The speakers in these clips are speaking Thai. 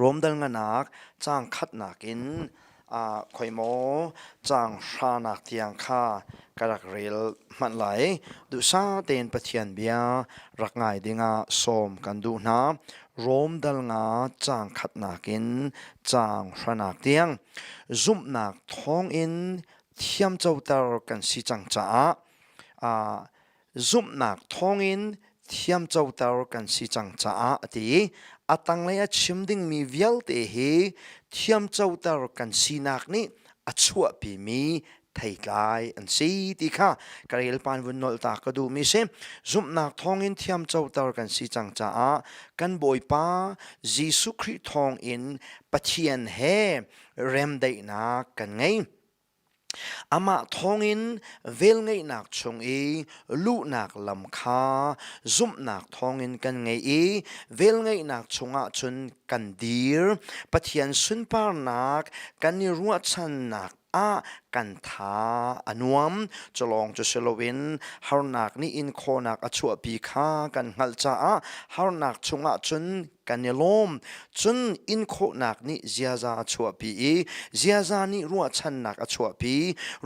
รวมดังนักจางขัดนักอินคอยโมจางชานักเทียงข้ากระเรลมันไหลดูซาเตนปะเทียนเบียรักง่ายดิงาสมกันดูนะรวมดังงาจางขัดนักอินจางชานักเทียงซุ่มนักท้องอินเทียมเจ้าตากันสิจังจ้าซุ่มนักท้องอินเทียมเจ้าตากันสิจังจ้าตีตังเลยชิมดิ้งมีเวลเตะเทียมเจ้าตากันสีนักนี่ชัวปีมีไทยไลอันสีที่ค่ะกระเรลปานวุ่นนอลตากระดูมีเซมซุมนักทองอินเทียมเจ้าตากันสีจังจ้ากันบอยป้าจีสุคริทองอินปะเทียนเฮเรมได้นักกันไงอามาทองอินเวลไงนักชงลูนักลำคาซุ่มนักทองอินกันไงเวลไงนักชงชนกันดีร์ปะเทียนสุนปาร์นักกันนิรัวชันนักกันทาอนวมจะลองจะเชลวินฮาร์นักนี่อินโคนักอชัวปีคากันหัลจ้าฮาร์นักชงจนกันเนลมจนอินโคนักนี่เจียซาชัวปีเจียซานี่รัวชันนักอชัวปี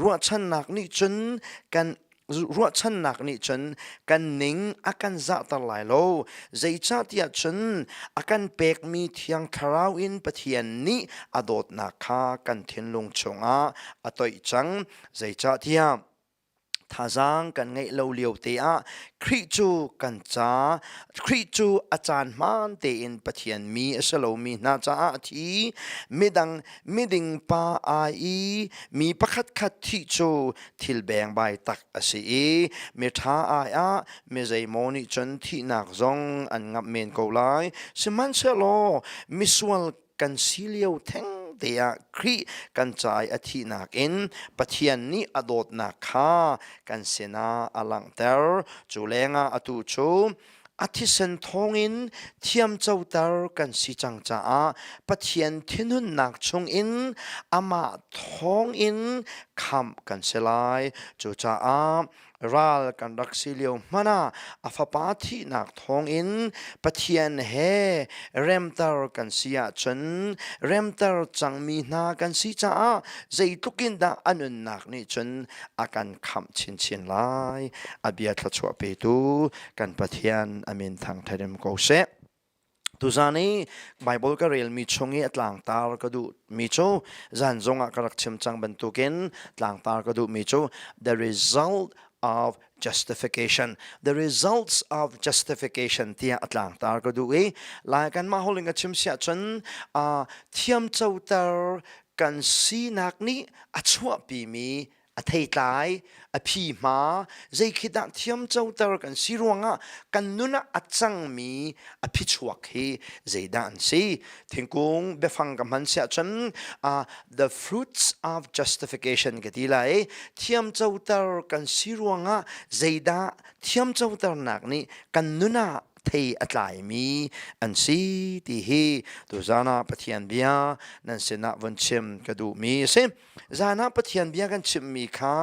รัวชันนักนี่จนกันรัวชันนักนี่จนกันนิ่งอากันจะตลายโลใจจัดยาจนอากันเป็กมีเทียงคราวอินปะเทียนนี้อดดนักคากันเทียนลงชงอตอยจังใจจัดยาท่าจังกันไงเราเลียวเตะคริจูกันจ้าคริจูอาจารย์มันเตอินปะเทียนมีเสลมีนาจ้าทีไม่ดิงป้ามีประคัดขัดที่จูทิลแบงใบตักอสีเมท้าเมใจโมนิจนที่นักซงอันงับเมนเกาไลสมันเชลมิสวลกันซีเลียวแทงเดียครีกันใจอธินักอินปะเทียนนี้อดดนักข้ากันเสนาอลังเตอร์จูเลงอตุจูอธิเซนทองอินเทียมเจ้าตากันสิจังจ้าปะเทียนทินุนนักชงอินอามาทองอินคำกันเสลายจูจ้ารัลกันรักสิเลียวมานาอฟปาที่นักทองอินปะเทียนเฮเรมตากันสิยาจนเรมตาจังมีนากันสิจ้าใจตุกินดาอนุนนักนี่จนอาการคำชินไลอาเบียทัชวเปตูกันปะเทียนอามินทางไทยเดมโกเซตุจานี้ไบเบิลก็เรียนมีชงเอตลางตาร์ก็ดูมีโจจันจงกระชิมจังบรรทุกินตลางตาร์ก็ดูมีโจ the result of justification the results of justification ที่อัตลางตาร์ก็ดูลายกันมาฮอลิงกับชิมเสียจนเทียมเจ้าตาร์กันสีนักนี้อัชวปีมีอไทยตายอภิมาใจคิดเทียมเจ้าตากันสิรวงกันนุนอัจังมีอภิชวกเฮใจดันสิถึงกุงเบฟังกับมันเสียจนthe fruits of justification ก็ดีเลยเทียมเจ้าตากันสิรวงใจดาเทียมเจ้าตาหนักนี้กันนุนเทอัตไลมีอันซีที่เฮตัวจานาปะเทียนเบียนั่นเสนาวันชิมกระดูมีเซจานาปะเทียนเบียกันชิมมีค่ะ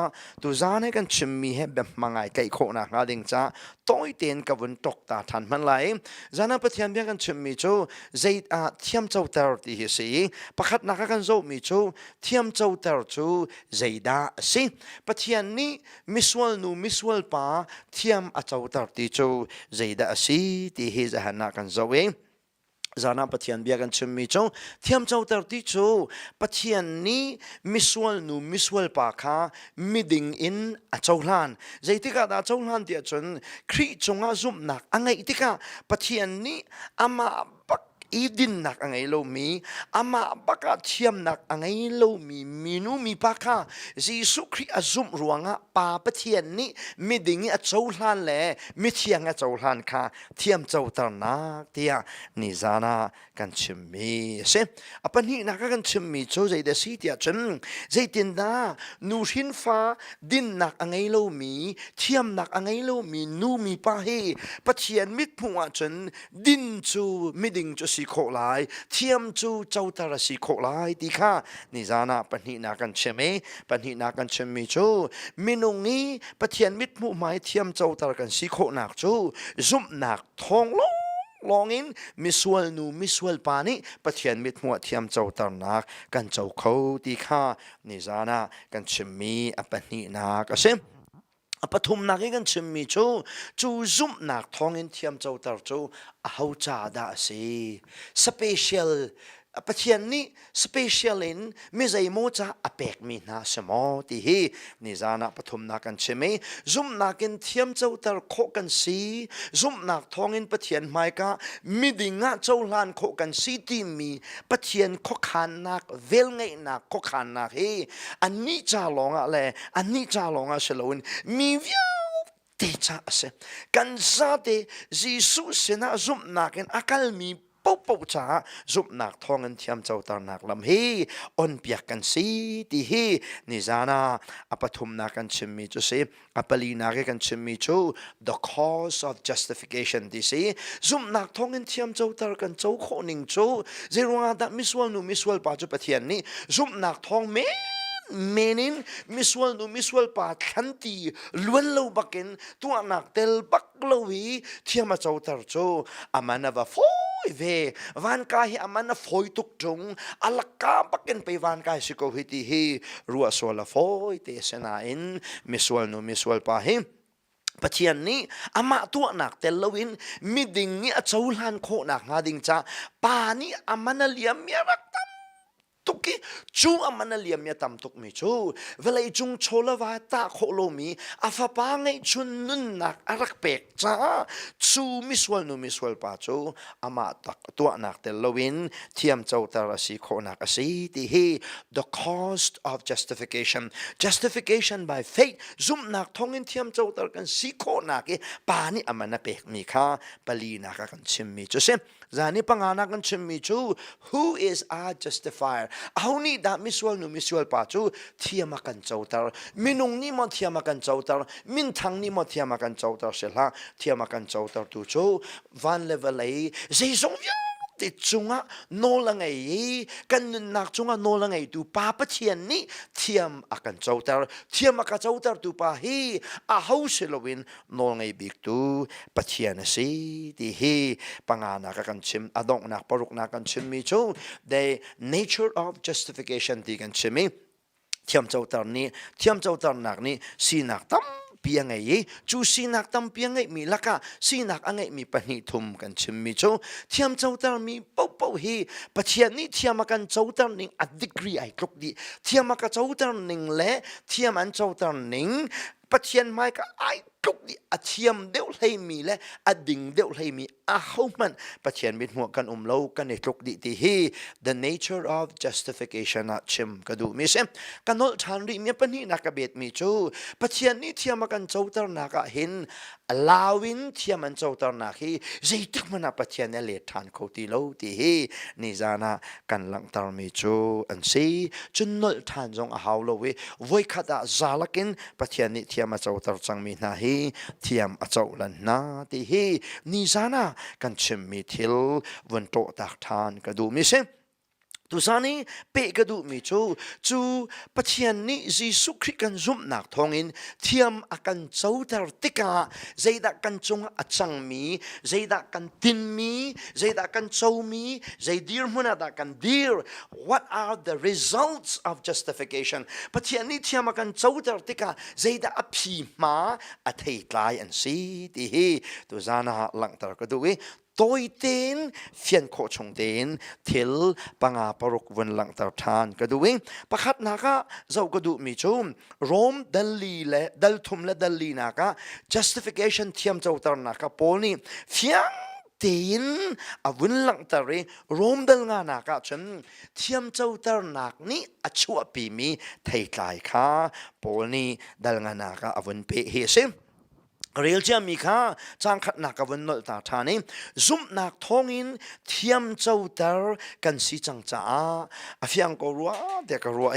ตัวจานากันชิมมีให้แบบมังไงไก่โคนักงาดิงจ้าต้อยเตียนกับวันตกตาทันมันไหลจานาปะเทียนเบียกันชิมมีโจใจเทียมเจ้าตาที่เฮสีประคัดนักกันโจมีโจเทียมเจ้าตาโจใจดาสิปะเทียนนี้มิสวลนูมิสวลป้าเทียมเจ้าตาที่โจใจดาสิที่เฮจะหันหน้ากันจะเวจานาปะเทียนเบียกันชิมมีโจเทียมเจ้าตาที่โจปะเทียนนี้มิสวลนูมิสวลปาคามิดิงอินอเจ้าหลานใจที่กาดาเจ้าหลานเดียจนคริจงอาซุมนักอังไงที่กาปะเทียนนี้อามาบักอีดินนักอังไงโลมีอามาบักเทียมนักอังไงโลมีนูมีปาคาจีสุคริอาซุมรวงปาปะเทียนนี้มิดิงอเจ้าหลานแหละมิเทียงอเจ้าหลานค่ะเทียมเจ้าตานักเดียนิจานากันชิมมีเซอปันนี้นักกันชิมมีโจใจเดสิเดียจนใจตินดานูชินฟ้าดินนักอังไงโลมีเทียมนักอังไงโลมีนูมีปาเฮปะเทียนมิดผัวจนดินจูมิดิงจูสิโคไลเทียมจูเจ้าตาสิโคไลดีค่ะนิจานาปันนี้นักกันชิมปันนี้นักกันชิมมีโจมินุงนี้ปะเทียนมิดผัวหมายเทียมเจ้าตากันสิโคนักจูซุมนักทองล ลองอินมิสวลนูมิสวลปานิปะเทียนมิดหัวเทียมเจ้าตรนักกันเจ้าเขาตีข้านิจานะกันชิมมีอปนินักเสมปฐุมนักกันชิมมีจูซุ่มนักทองอินเทียมเจ้าตรจูเอาจาดาสีสเปเชียลปะเทียนนี้สเปเชียลอินไม่ใช่โมจ้าอเปกมีนาสมอที่ฮีนิจานะปฐุมนักกันชิมซุ่มนักอินเทียมเจ้าตรโคกันสีซุ่มนักทองอินปะเทียนไม่กะมิดิงะเจ้าลานโคกันสีที่มีปะเทียนโคขานนักเวลไงนักโคขานนักฮีอันนี้จ้าลองอะไรอันนี้จ้าลองอะไรลวินมีวิวเตจ้าเสกันซาเตจิสุเสนาซุ่มนักอินอากัลมีปุ๊บจ้าจุบนักทองเงินเทียมเจ้าตานักลำฮีอ่อนเปียกกันสีที่ฮีนิจานะอปฐุมนักกันชิมมีจูสิอปลีนักกันชิมมีจู the cause of justification ที่สิจุบนักทองเงินเทียมเจ้าตากันเจ้าโคนิงจูเจรวาดัมิสวลนูมิสวลปาจูปะเทียนนี้จุบนักทองเมนินมิสวลนูมิสวลปาขันตีล้วนเลวบักเกนตัวนักเตลบักเลวีเทียมเจ้าตาจูอามันนาวาโฟเววันกายอามันฟอยตุกจงอลักกาปักเก็นไปวันกายสิโกหิติฮีรัวสวลฟอยเตสนาอินมิสวลนูมิสวลปาฮิปะเทียนนี้อามาตัวหนักแต่ละวินมิดิงนี้เจ้าลานโคหนักงาดิงจ้าปานี้อามันเลียมเมียรักตุกี้จูอามันเลียมเมียตำตุกมิจูเวลาจุงโชลวาตาโคโลมีอาฟาปางไงจุนนุนนักอารักเป็กจ้าจูมิสวลนูมิสวลปาจูอามาตักตัวหนักแต่ละวินเทียมเจ้าตาราสีโคหนักสีที่ฮี the cost of justification by faith ซุ่มหนักท้องอินเทียมเจ้าตากันสีโคหนักปานี่อามันเป็กมีค่าปลีนักกันชิมมีจูเซมจานี่ปังอานักกันชิมมีจู who is our justifierเอานี่ดามิสวลนูมิสวลปาจูเทียมกันเจ้าตามินุงนี่มันเทียมกันเจ้าตามินทังนี่มันเทียมกันเจ้าตาเสละเทียมกันเจ้าตาตูจูวันเลเวลเลยเจียงยติดจุงะโนละไงกันนักจุงะโนละไงดูป้าปะเทียนนี่เทียมกันเจ้าตาเทียมกันเจ้าตาดูป้าฮีอาเฮาเซลวินโนละไงบิกตูปะเทียนสิที่ฮีปังอานักกันชิมอดงนักปรุกนักกันชิมมีจู the nature of justification ที่กันชิมีเทียมเจ้าตานี้เทียมเจ้าตานักนี้สีนักตั้มเปียงไงจูสีนักตั้มเปียงไงมีลักกะสีนักอังไงมีปณิทุมกันชิมมีจูเทียมเจ้าตามีปุ๊บฮีปะเทียนนี้เทียมกันเจ้าตาหนิงอัดดีกรีไอ้กรุกดีเทียมกันเจ้าตาหนิงเละเทียมอันเจ้าตาหนิงปะเทียนไม่ก็ไอ้กรุกดีอาเทียมเดียวให้มีและอดิ่งเดียวให้มีอาเขามันปะเทียนเป็นหัวกันเล่ากันในกรุกดีที่ฮี the nature of justification นะชิมก็ดูมิเซมกันโนทานรีมีปนินักเบ็ดมีจูปะเทียนนี้เทียมกันเจ้าตานักเห็นลาวินเทียมันเจ้าตานักฮีใจตึกมันปะเทียนเลทานเขาตีเล่าที่ฮีนิจานะกันหลังตามีจูอันซีจุนโนทานจงอาหาวโลวิไว้ขัดจาลักินปะเทียนนี้เทียมเจ้าตาจังมีนาฮีเทียมเจ้าลันนาที่ฮีนิจานะกันชิมมีทิลวันโตตักทานก็ดูมิเซตุสานีเปก็ดูมิจูปะเทียนนี้จิสุคริกันซุ่มนักทองอินเทียมอากันเจ้าตาติกาใจดักกันจงอัจังมีใจดักกันตินมีใจดักกันเจ้ามีใจดีร์มุนดักกันดีร์ what are the results of justification ปะเทียนนี้เทียมอากันเจ้าตาติกาใจดักอภิมาอัฐิกลายอันสีที่ฮีตุสานะหลังตาก็ดูตัวเต็นเฟียนโคชงเต็นทิลปังอาปรุกวันหลังตาทานก็ดูประคัดนักเจ้าก็ดูมิจูมโรมดัลลีและดัลทุมและดัลลีนัก justification เทียมเจ้าตานักโพนี่เฟียงเต็นอวันหลังตาเรโรมดัลงานักฉันเทียมเจ้าตานักนี่อชัวปีมีไทยไลค่ะโพนี่ดัลงานักอวันเปเฮเซเรียลเจมีค่ะจางขัดนักวันนลตาทานี่ซุ่มนักทองอินเทียมเจ้าตากันสีจังจ้าอาฟิยังก็รัวเด็กก็รัว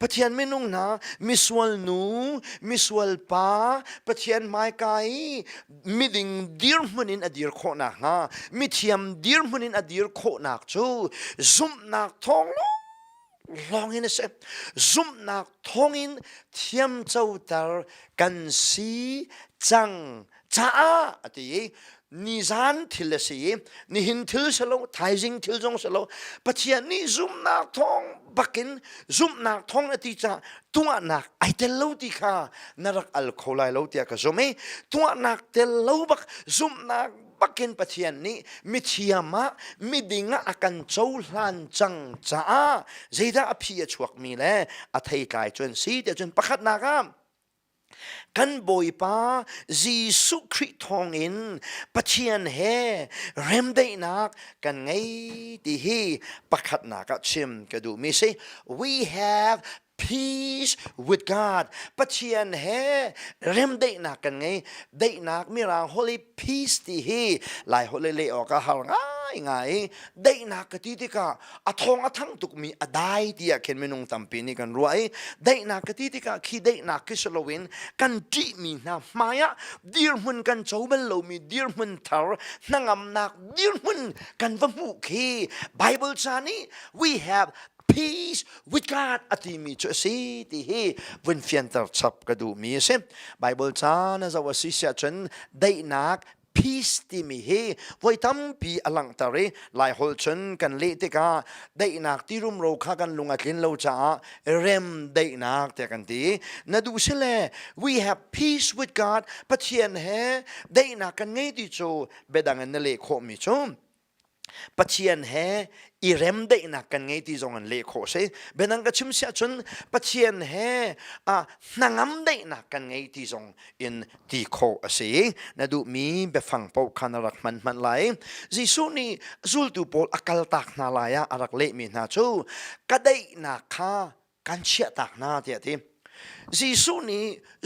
ปะเทียนไม่นุ่งนะมิสวลนูมิสวลป้าปะเทียนไม้ไก่มิดิงดีร์มุนินอดีร์โคนักฮะมิเทียมดีร์มุนินอดีร์โคนักจูซุ่มนักทองลองเห็นเสซุ่มนักทองอินเทียมเจ้าตากันสีจังจ้าที่ นิจานทิลสีนิหินทิลสโลไทจิงทิลจงสโลปัจจัยนี้ซุมนักทองบักินซุมนักทองอติจ่าตัวนักไอเตลลูติค่ะนรักอัลโคไลลูติกะซุมตัวนักเตลลูบักซุมนักปักกินปัจจัยนี้มิเทียมะมิดิงะอากันโจลันจังจ้าเจดาอภิยชวกมีแลอัทยกายจนสีเดียจนประคัดนากามกันบอยป้าจีสุคริทองอินปัจจัยเฮเริ่มได้นักกันไงที่ฮีประคัดนักชิมกระดูมิเซ we have peace with God ปัจจัยเฮเริ่มได้นักกันไงได้นักมีราง holy peace ที่ฮีหลาย holy เลยออกก็หาง่ายได้นักที่ที่ก็อัทองอัทั้งตุกมีอได้ที่อยากเห็นเมนูตัมปีนี่กันรวยได้นักที่ที่ก็ขี้ได้นักกิสโลวินกันจีมีนะมายะดีร์มุนกันโจเบลโลมีดีร์มุนทาร์นังอำนักดีร์มุนกันวมุขีไบเบิลจานี่ we have peace with God อติมีจุสีที่ฮีวินเฟียนตร์ชับกระดูมีเช่ไบเบิลจานะจะว่าสิเสียจนได้นักpeace ที่มีเฮไว้ทำปีอลังตารีหลายคนชนกันเละติกาได้นักที่รุมโรคากันลุงกินเราจ้าเริ่มได้นักแต่กันทีนั่นดูสิเลย we have peace with God ปัจเจียนเฮได้นักกันไงที่โจเบดังนั่นเละโคมิชมปัจเจียนเฮอีเริ่มได้นักกันไงที่จงอันเละโคเซเบดังก็ชิมเสียจนปัจเจียนเฮนางำได้นักกันไงที่จงอินที่โคเสียนั่นดูมีเบฟังปอคันรักมันไหลจิสุนีจุลตูปอลอักลตักนาลายะรักเละมีนาจูก็ได้นักข้ากันเชียตักนาเดียทีจิสุนี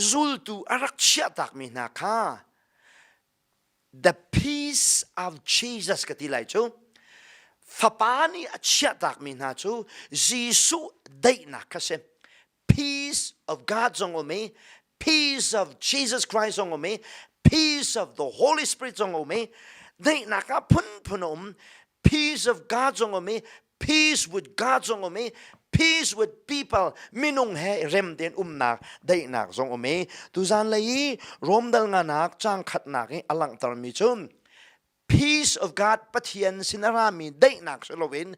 จุลตูรักเชียตักมีนาข้าthe peace of Jesus ก็ที่ไรจูฟ้าปานีเชียตักมีนาจูจิสุได้นักก็เซ peace of God จงอมี peace of Jesus Christ จงอมี peace of the Holy Spirit จงอมีได้นักพุนพนม peace of God จงอมี peace with God จงอมี peace with people มินุงเฮเร็มเดนนักได้นักจงอมีตุจานเลยรวมดัลงานักจ้างขัดนักอลังตรมิจุมpeace of God ปะเทียนสินารามีได้นักสโลวิน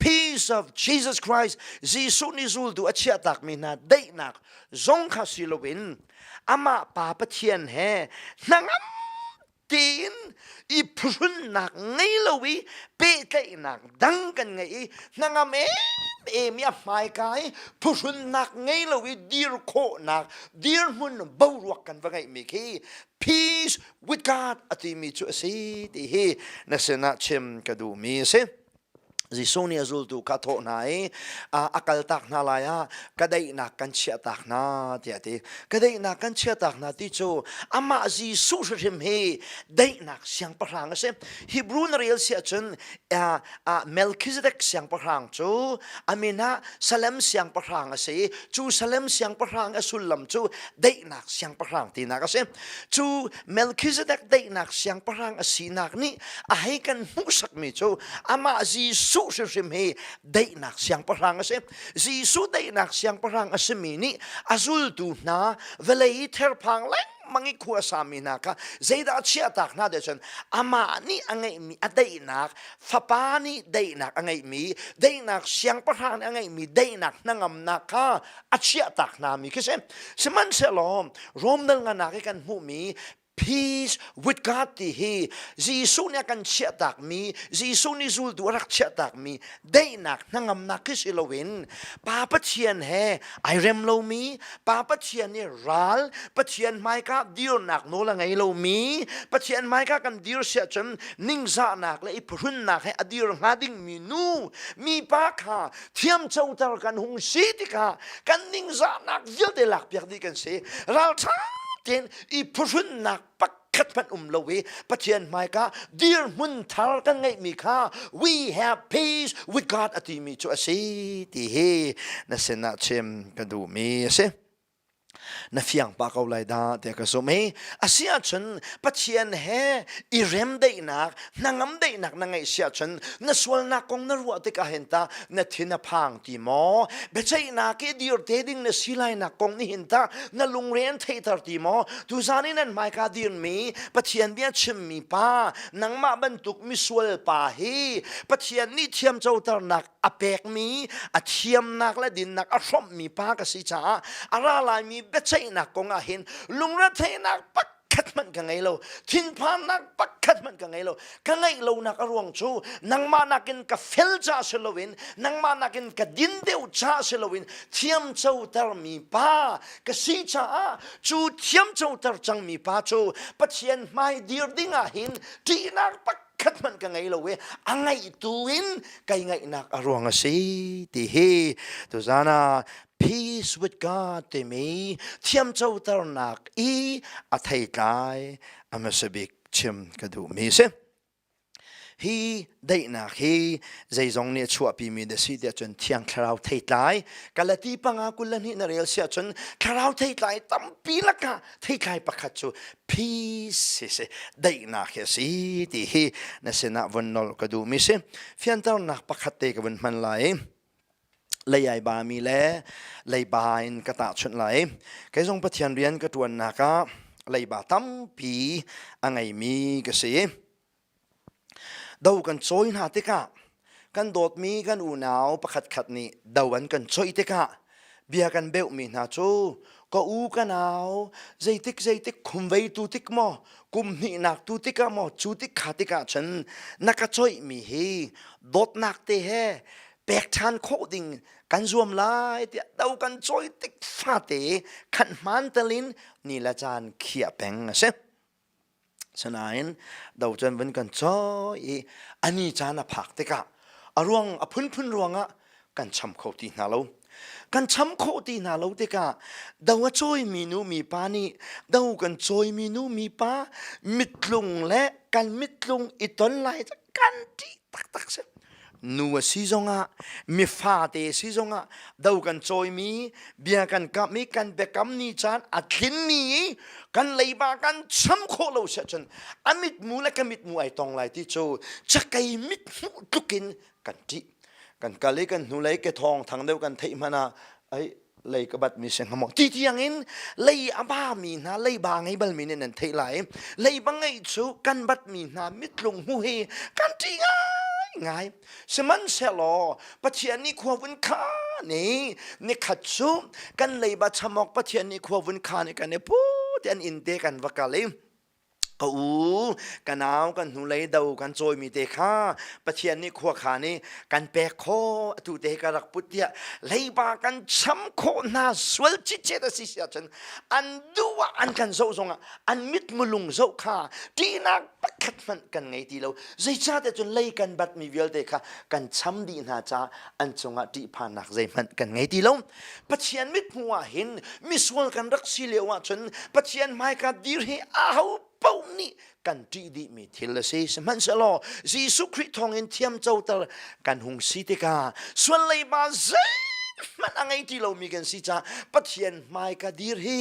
peace of Jesus Christ จีสุนิจูลดูอัจฉริตักมีนาได้นักจงข้าสิโลวินอามาป่าปะเทียนเฮนางตีนอีพรุนนักไงลวิเปเตนักดังกันไงนางเอมีไม่กายพรุนนักไงลวิดีร์โคนักดีร์มุนบ่าวรักกันว่าไงมีคี peace with God อติมีจุสีที่ฮีนัสนาเชมกระดูมีเสจิสุนีจุลตูกัทโหนายอักลตักนาลายะก็ได้นักกันเชียตักนาเดียดีก็ได้นักกันเชียตักนาที่โจอามาจิสุริมเฮได้นักเสียงประหางเสฮิบรูนเรียลเสียจนเมลคิสเดกเสียงประหางโจอามินาซาเลมเสียงประหางเสจูซาเลมเสียงประหางสุลลัมโจได้นักเสียงประหางที่นักเสจูเมลคิสเดกได้นักเสียงประหางสีนักนี้ให้กันมุสักมิโจอามาจิสุริมเฮได้นักเสียงประหางเสจิสุได้นักเสียงประหางเสมีนี้อาจุลตูนาเวลีเทอร์พังเล็กมังอีขัวสามีนักเจดาเชียตักนาเดชนอามานี่อังไงมีได้นักฟ้าปานี่ได้นักอังไงมีได้นักเสียงประหางอังไงมีได้นักนังอำนักอาเชียตักนามีคือเช่นสมันเสลอมรวมดังนักกันหูมีpeace with God ที่ฮีจิสุเนี่ยกันเชียตักมีจิสุนี่จูลดูรักเชียตักมีได้นักนังอำนักคือสิโลวินป้าปะเชียนเฮไอเรมโลมีป้าปะเชียนเนี่ยรัลปะเชียนไม่ก็ดีร์นักโนละไงโลมีปะเชียนไม่ก็กันดีร์เสียจนนิ่งซานักและอีพรุนนักให้อดีร์หาดิ่งมีนูมีป้าค่ะเทียมเจ้าตากันหงสีติค่ะกันนิ่งซานักเยอะเดลักเปียกดีกันสิเราทั้งเจนอีพรุนนักปักขัดพันลวีปะเทียนไม่ก็ดีร์มุนทาร์กันไงมีค่ะ we have peace with God อติมีจุสีที่เฮนัสนาเชมกันดูมีสิ na fiang pa kau lai da te ka so me asia chen pathian he I rem daihnak nangam daihnak na ngei sia chen na swal na kong na ruwa te ka henta na thina phang ti mo bechai na ke dir te ding na silai na kong ni hinta na lungretheih tar ti mo tu zanin an mai ka dir mi pathian bia chimmi pa nang ma bantuk mi swal pa hi pathian ni Thiamcoternak apek mi a thiam nak la din nak a shom mi pa ka si cha ara lai mi bechai na kong a hin lungretheih nak pak khat man ka ngei lo thin phan nak pak khat man ka ngei lo ka ngei lo nak arwang chu nang ma nakin ka fel cha selovin nang ma nakin ka din deu cha selovin Thiamcoter mi pa ka si cha chu Thiamcoter chang mi pa chu pathian mai dir dinga hin ti nak pak khat man ka ngei lo we angai tuin kai ngai nak arwang si ti hi tu zana peace with God timi Thiamcoternak a thei tlai amasabik chim kadu mi se hi daihnak hi zong ne chuahpi mi de si de chun Piangthar thei tlai kalati panga kulan hi na rel sia chun tharau thei tlai tampi laka thei tlai pakhat chu peace se daihnak he si ti hi na sena vonnol kadu mi se Piangthar pakhat te ka ban man lai lấy ba mi lẽ lấy ba in cái tạ chuyện lại cái dòng bắt thiền biến cái tuần nào cả lấy ba tampi anh ấy mi cái gì đâu cần chối hả thế cả cần đốt mi cần u nào bắt khát khát ni đâu anh cần chối thế cả bia cần béo mi hả chú có u cái nào dây tích khum vây tu tích mò kum ni nak tu tích cả mò chú tích khát tích cả chân nắc cái chối mi hi đốt nạc thế he bẹt chan khô đìnhกันรวมลายเดียวเรากันจอยติดฟาเตขันมันตะลินนี่ละจานเขียแปงเช่ฉะนั้นเราจะเป็นกันจอยอันนี้จานผักเตกะอรวงอพื้นรวงอ่ะกันช้ำโคตีนาเรากันช้ำโคตีนาเราเตกะเราว่าจอยมีนูมีป้านี่เรากันจอยมีนูมีป้ามิดลงและกันมิดลงอีตอนไหลจะกันที่ตักเช่นัวซีซงะมีฟาเตซีซงะดาวกันจอยมีเบียกันกับมีกันเบกัมนี่จานอัดลินนี้กันเลยบากันช้ำโคโลเสจันอามิดมูและกันมิดมูไอตองไหลที่โจจะไกมิดมูตุกินกันที่กันกะเลยกันหนูเลยกะทองทางเดียวกันเทมานาไอเลยกบัดมีเสียงขมที่ที่ยังเห็นเลยอาบ้ามีนะเลยบางไงบัลมีเนี่ยนั่นเทไหลเลยบางไงชูกันบัดมีนะมิดลงหูเฮกันที่ไงสมันเสลอปะเทียนนี่ขววนขานี่ขัดชูกันเลยบัดชมอกปะเทียนนี่ขววนขานี่กันเนี่ยปูเดียนอินเตกันวกาเลยก็กันเอากันหนูเลยเดากันโจยมีเตค่าปะเทียนนี่ขวบขานี่กันแปะคอตูเตกรักปุตเตียเลยบากันช้ำโคนาสวลจิเจตสิเสียจนอันดูว่าอันกันโซซงอ่ะอันมิดมุลุงโซค่าดีนักปักขัดมันกันไงทีเราใจชาแต่จนเลยกันบัดมีเวลเตค่ากันช้ำดีน่าจ้าอันจงอ่ะดีผ่านนักใจมันกันไงทีเราปะเทียนมิดหัวเห็นมิสวลกันรักสิเลวจนปะเทียนไม่กัดดีให้อ้าวเป้านี่กันจีดีมีทิลเซสมันสลอจีสุคริทองอินเทียมเจ้าตระกันหงสิติกาส่วนเลยบาเซมันอะไรที่เรามีกันสิจ้าปะเทียนไม่กัดดีให้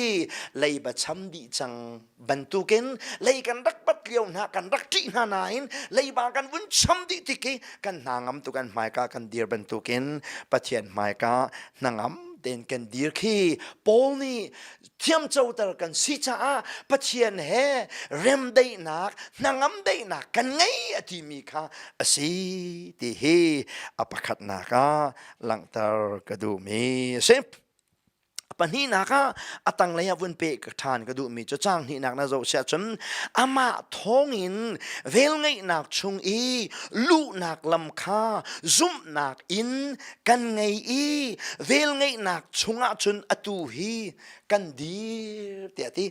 เลยบาช้ำดีจังบรรทุกินเลยกันรักปัดเลี้ยวนะกันรักจีน่าไหนเลยบากันวุ่นช้ำดีติกกันนางำตุกันไม่กันดีบรรทุกินปะเทียนไม่นางำเดินกันดีขี้ปอลนี่เทียมเจ้าตระกันสิจ้าปะเทียนเฮเร็มได้หนักนางำได้หนักกันไงที่มีค่ะสิที่เฮอปขัดนักหลังตากระดูมีเซฟปัญหาหนักตั้งเลยวันเปกทานกระดูมีจะจ้างที่หนักนะเราเสียจนอามาท้องอินเวลไงหนักชงลูหนักลำคาซุ่มหนักอินกันไงเวลไงหนักชงจนอตูฮีกันดีเดียที่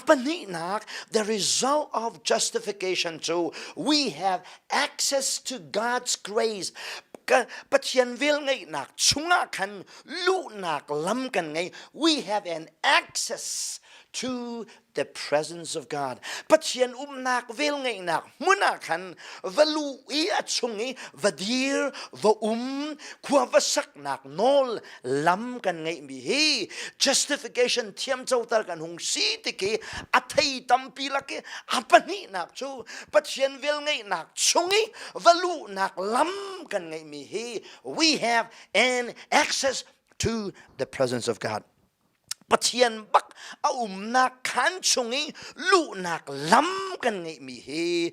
ปัญหาหนัก the result of justification so we have access to God's graceปะเทียนเวลไงหนักชุงกันลูหนักล้ำกันไง we have an access to the presence of God. Pathian nak vel ngei nak muna kan valu I achungi vadir va kwa vasak nak nol lam kan ngei mi hi justification Thiamcoternak kan hung si tiki athei tampi laki apani nak chu pathian vel ngei nak chungi valu nak lam kan ngei mi hi we have an access to the presence of God. Pathian bak nak kan chungi lu nak lam kan ngei mi hi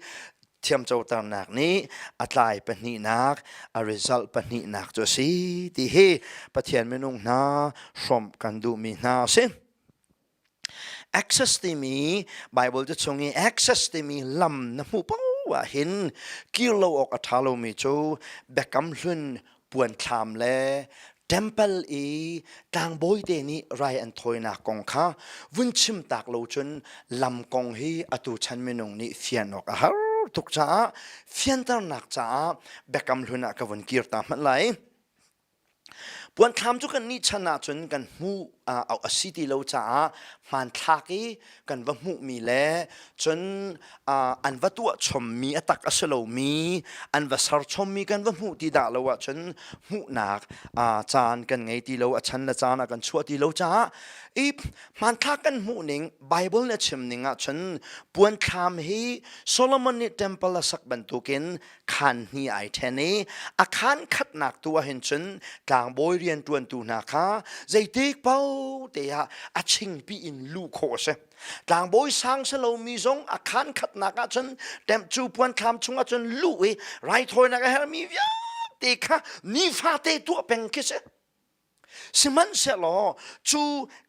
Thiamcoternak Nih atlai pani nak a result pani nak to si ti hi pathian menung na from kan du mi na sin access timi Bibleจะชงงี้ access timi lam na mu pau wa hin kilo ok athalo mi chu bekam hlun puan tham le temple I tang boy te ni rai an thoi na kong kha vun chim tak lo chun lam kong hi atu chan menung ni fian ok a har tuk cha fian tar nak cha bekam hlun a ka vun kir ta man lai puan tham chu kan ni chana chun kan mu au asiti lo cha man thaki kan va mu mi le chun an va tu chom mi atak asalo mi an va sar chom mi kan va mu ti da lo wa chun mu nak chan kan ngei ti lo a chan na chan kan chuah ti lo cha I man thak kan mu ning Bible na chim ning a chun puan tham hi Solomon ni temple a sak ban tu kin khan ni ai theni a khan khat nak tu a hin chun tlang boy rian tuan tu na kha zai tik pau te ha a ching pi in lu kho se tlang boy sang se lo mi zong a khan khat nak a chun tem chu puan tham chung a chun lu e rai thoi na ka her mi vya te kha ni fa te tu peng ki se siman se lo chu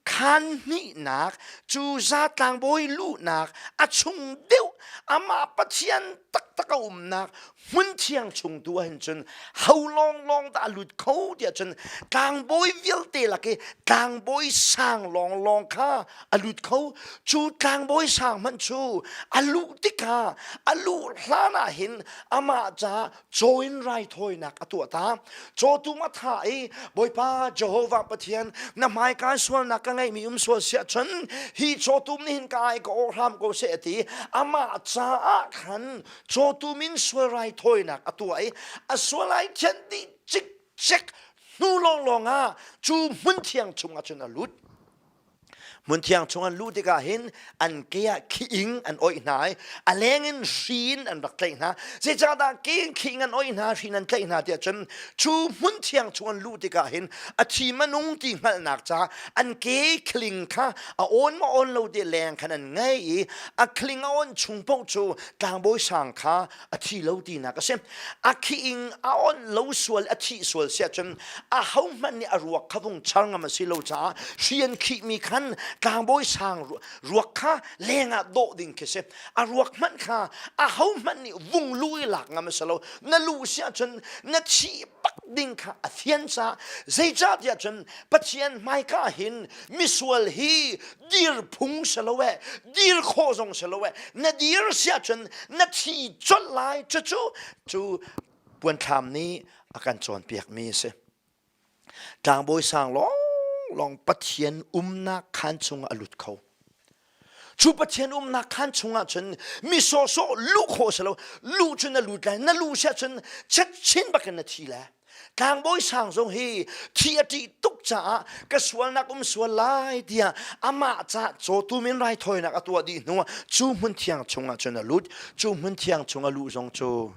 khan ni nak chu za tlang boy lu nak a chung deu ama pathian tak tak nak mun thiang chung tu hin chun how long ta lut kho dia chun tlang boy vil te la ke tlang boy sang long kha alut kho chu tlang boy sang man chu alu tika alu hlana hin ama cha join rai thoi nak atu ta cho tu ma tha I Bawipa Jehovah pathian na mai ka swal na ka ngai mi swal sia chun hi cho tu nin kai ko ram ko se ti ama cha khan cho tu min swal rai thoi nak atu ai aswal ai chen di chik chek nu long chu mun thiang chung a chun alut mun thiang chung an lu te ka hin an kia ki ing an oi nai a lengin shin an bak tlei na se cha da ki king an oi na shin an tlei na dia chen chu mun thiang chung an lu te ka hin a thi manung ti ngal nak cha an ke kling kha a on lo de leng khan an ngei a kling on chung po chu tang boy sang kha a thi lo ti na ka sem a ki ing a on lo sual a thi sual sia chen a hau man ni a ruak khavung chang ma si lo cha shian ki mi khan tang boy sang ruak kha lenga do ding ke se a ruak man kha a hau man ni vung lui lak ngam salo na lu sia chen na chi pak ding kha a thian sa zai cha dia chen pathian mai ka hin misual hi dir phung salo we dir kho zong salo we na dir sia chen na chi chot lai chu puan tham ni akan chon piak mi se tang boy sang long pathian na khan chung alut kho chu pathian na khan chung a chen mi so lu kho salo lu chun na lut lai na lu sia chen chat chin bakan na thi la tang boy sang zong hi thi ati tuk cha ka swal na swal lai dia ama cha cho tu min rai thoi na ka tu di no chu mun thiang chung a chen alut chu mun thiang chung a lu zong chu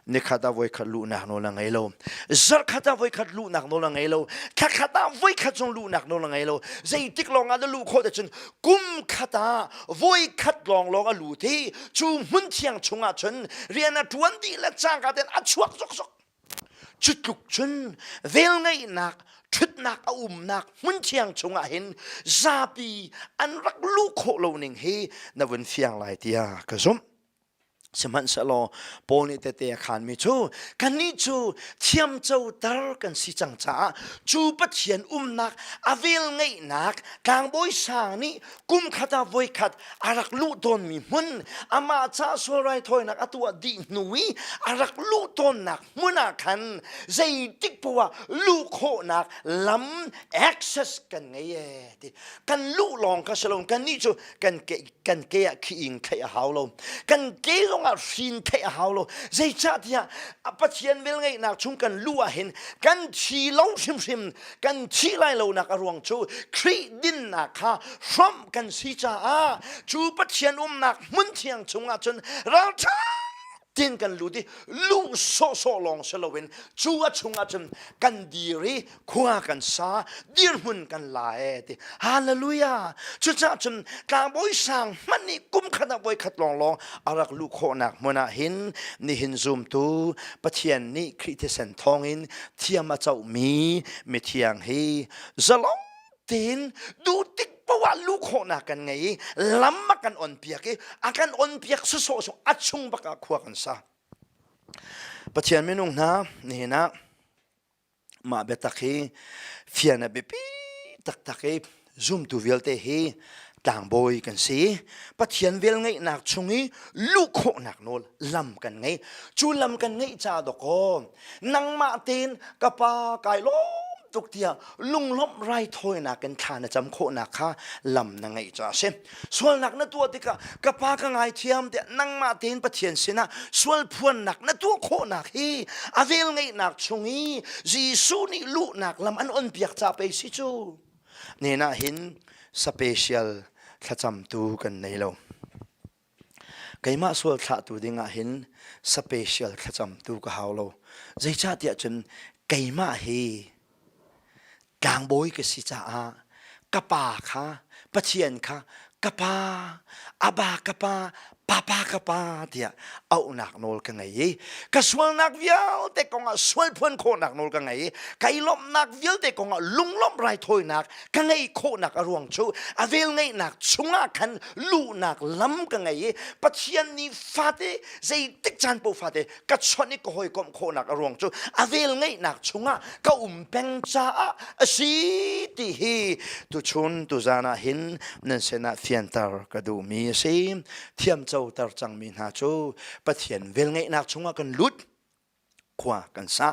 ni khata voi khat lu nak no la ngei lo zar khata voi khat lu nak no la ngei lo khata voi khat jong lu nak no la ngei lo zai tik long a lu kho de chen kum khata voi khat long a lu thi chu mun thiang chung a chen rian a tuan di la chang ka den a chuak sok chut luk chun vel ngei nak chut nak a nak mun thiang chung a hin zapi an rak lu kho lo ning he na wen fiang lai tia ka zum สมันสโลปอนิเตเตขานมิจูกันนี้จูเทียมเจ้าตากันสิจังจ้าจูปัทเทียนนักอเวลไงนักกางบอยสางนี้กุมขัดบอยขัดอารักลูตนมีมุนอามาจ้าสวรายถอยนักตัวดีหนุยอารักลูตนนักมุนักขันใจติกปัวลูโคนักล้ำ access กันไงกันลูลองกันสลงกันนี้จูกันเกะขี้อิงเขยหาวลมกันเกะลงฟินเทะฮาวโลใจจัดยาปัจเจียนเวลไงนักชุงกันลัวเห็นกันชีลงชิมกันชีไลโลนักรวงจูครีดินนักฮะฟรอมกันสีจ้าจูปัจเจียนนักมุนเทียงชุงจนเราช้าดินกันรู้ดิลูโซลองเสลวินจูชุงจนกันดีรีขวากันซาดิรมุนกันลายดิฮาเลลูยาจุดจนกลางบอยสังมันนี่กุมขัดบอยขัดลองอารักลูกโคนักมนาหินนี่หินซุมตูปะเทียนนี่คริสเซนทองอินเทียมมาเจ้ามีเทียงเฮจะลองตีนดูติ๊กเพราะว่าลูกโคนักกันไงล้ำมากันอ่อนเปียกอาการอ่อนเปียกสุดๆอัดชุงบักขวากันซาปะเทียนไม่นุ่งนะนี่นะมาเบตักเฮเฟียนเบปีตักเฮซุมตูเวลเตเฮต่างบอยกันสิปะเทียนเวลไงนักชงนี้ลูกโคนักโนลลำกันไงจูลำกันไงจ้าดอกนังมาเตนกะปากายล้มตุกเตียลุงล้มไรถอยนักกันขานจำโคนักค่ะลำนังไงจ้าเช่ส่วนนักนั่นตัวติกะปากไงเทียมเตนังมาเตนปะเทียนสินะส่วนพวนนักนั่นตัวโคนักฮีอเวลไงนักชงนี้จีสูนี่ลูกนักลำอันอ่อนเปียกจ้าไปสิจูนี่นะเห็นสเปเชียลขจำตูกันในเราไกมาส่วนขะตูดิ่งเห็นสเปเชียลขจำตูก็หาเราใจชาติจนไกมาเฮกางบอยก็สิจ้ากะปาค่ะปะเชียนค่ะกะปาอาบากะปาปากะปาเดียเอาหนักโนลกันไงกะสวลนักวิลแต่กงสวลพวนโคนักโนลกันไงไกลบนักวิลแต่กงลุงลบไรถอยนักกันไงโคนักรวงชูอเวลไงนักชุงกันลูนักล้ำกันไงปะเชียนนี่ฟาเตใจติกจันปูฟาเตกะชนนี่ก็หอยกอมโคนักรวงชูอเวลไงนักชุงก็เป็นจ้าสีที่เฮตุชนตุจานาหินนั่นเสนาเฟียนตาร์ก็ดูมีสิเทียมเจ้าตาจังมีนาจูปะเทียนเวลไงนักชงกันลุดขวากันซะ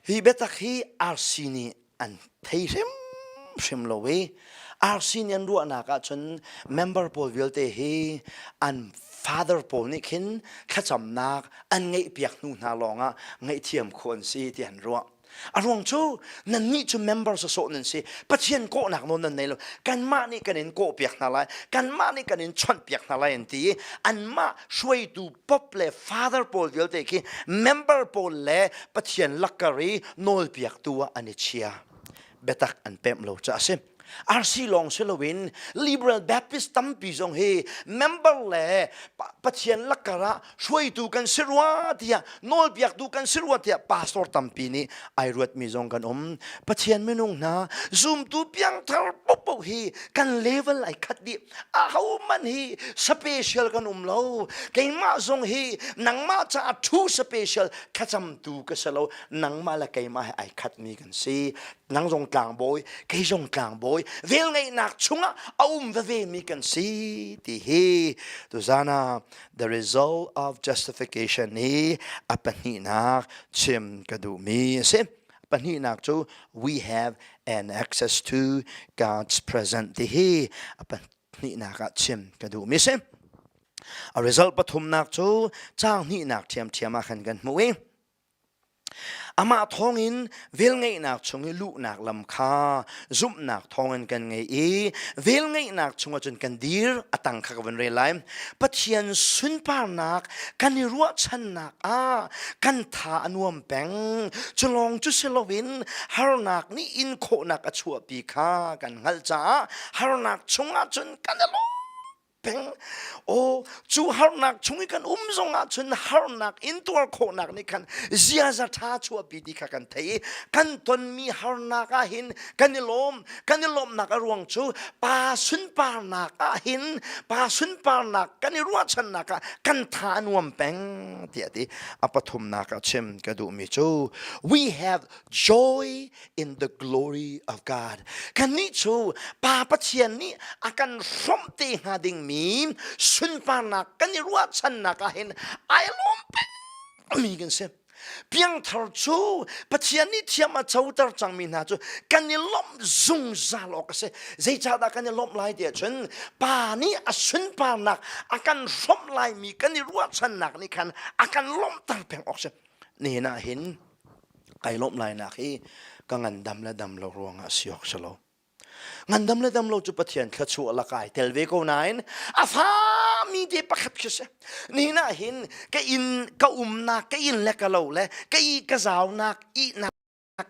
ฮีเบตักฮีอาร์ซีนีอันเทียมชิมโลเวอาร์ซีนีอันรัวนักจนเมมเบอร์โพลวิลเตฮีอันฟาเธอร์โพลนี่ขินขจำนักอันไงเปียกนู่นนาลองไงเทียมคนซีที่อันรัวอารมณ์ชูนั่นนี่จูเมมเบอร์สโซนั่นสิปัจเจียนโกนักโน่นนั่นเลยกันมานี่กันเห็นโกเปียกนาไลกันมานี่กันเห็นชนเปียกนาไลอันที่อันมาช่วยดูป๊อปเลย Father Paul เดียวเด็กเมมเบอร์ Paul เลยปัจเจียนลักกะรีโนลเปียกตัวอันนี้เชียเบตักอันเป็มโลจ้าสิอาร์ซีลองเชลวิน Liberal Baptist ตั้มปีจงเฮเมมเบอร์เลยปัจเจียนลักกะระช่วยดูกันสิรวะเดียโนลเปียกดูกันสิรวะเดียปาสตอร์ตั้มปีนี้ไอรวดมีจงกันปัจเจียนไม่นุ่งนะซูมดูเปียงทาร์ปุ๊บปุ๊บเฮกันเลเวลไอคัดดิเขามันเฮสเปเชียลกันเราเก่งมาจงเฮนังมาจะทูสเปเชียลขจำดูกันเสลานังมาละเก่งมาให้ไอคัดมีกันสินังจงกลางบอยเก่งจงกลางบอยเวลไงนักชุงเอาเวมีกันสิที่เฮตุจานา the result of justification นี้อปันนีนักชิมกระดูมีสิอปันนีนักจู we have an access to God's presence ที่เฮอปันนีนักชิมกระดูมีสิ a result ปฐมนักจูจ้างนี่นักเทียมมาขันกันมั้ยอามาทองอินเวลไงนักชงลูกนักลำคาซุบนักทองอินกันไงเวลไงนักชงจนกันดีร์ตั้งขักวันเรลัยปัจเจียนสุนปานักกันรัวชันนักกันทาอนวมแปงจลองจุเซลวินฮาร์นักนี่อินโคนักชัวปีคากันฮัลจ้าฮาร์นักชงจนกันล peng o chu harnak chungi kan zonga chun harnak in tuar khonak ni kan zia za tha chuahpi di kha kan thei kan ton mi harnak a hin kanilom nak ruang chu pa sun par nak a hin pa sun par nak kanirua chan nak kan tha nuam peng ti ati apathum nak a chem ka du mi chu we have joy in the glory of God kan ni chu pa pathian ni akan som te ha ding mi sun pa nak kan ni ruat chan nak a hin ai lom pe mi kan se Piangthar chu pathian ni thiama chuahter chang mi na chu kan ni lom Zungzal ok se zai cha da kan ni lom lai dia chun pa ni a sun pa nak akan som lai mi kan ni ruat chan nak ni kan akan lom tar peng ok se ni na hin kai lom lai nak hi ka ngan dam la dam lo ruang a siok salo ngandam le dam lo chu pathian kha chu ala kai telve ko nain afa mi de pakhat khise ni na hin ka in ka na ka in le ka lo le ka I ka zaw nak I na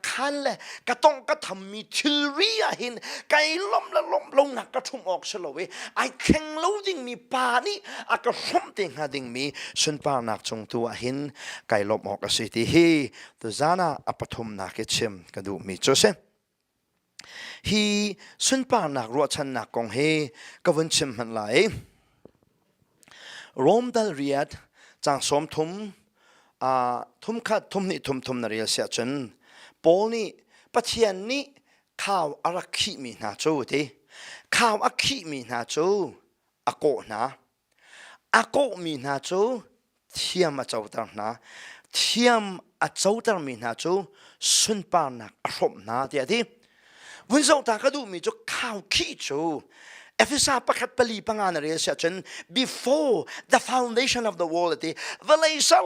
khan le ka tong ka tham mi thilria hin kai lom la lom lo na ka thum ok selo we ai kheng lo ding mi pa ni a ka som ting ha ding mi sun pa nak chung tu a hin kai lom ok a si ti hi to zana apathum na ke chem ka du mi chu se hi sun pa nak ro chan nak kong he ka vun chim han lai rom dal riat chang som thum thum khat thum ni thum na rial sia chen pol ni pathian ni khaw arakhi mi na chu ti khaw akhi mi na chu ako mi na chu thiam a chuahter na thiam a chuahter mi na chu sun pa nak a rom na ti ati vun zo ta ka du mi chu khaw khi chu Efisa pakat pali pangan ri sia chen before the foundation of the world ti valai sa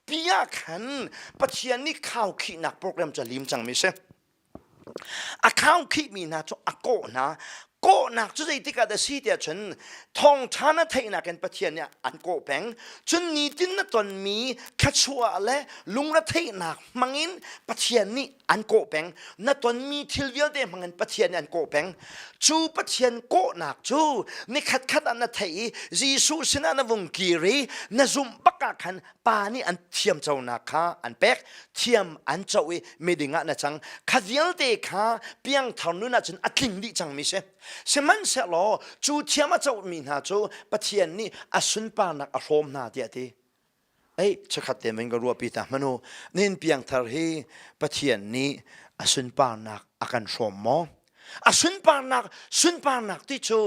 pia khan pathian ni khaw khi nak program cha lim chang mi se a khaw khi mi na chu ako na ko nak chu zai tika da si dia chen thong thana theina kan pathian ya an ko peng chun ni tin na ton mi khachua le lungretheih nak mangin pathian ni an ko peng na ton mi thilvial de mangin pathian an ko peng chu pathian ko nak chu ni khat an na thei jisu sina na vung kiri na zum baka khan pa ni an thiam chau na kha an pek thiam an chawi medinga na chang khadial de kha Piangthar nu na chen atling di chang mi se seman se lo chu thiama chau mi na chu pathian ni asun pa nak a rom na dia ti ei chakhat te men ga ru pi ta manu nin Piangthar hi pathian ni asun pa nak akan rom mo asun pa nak ti chu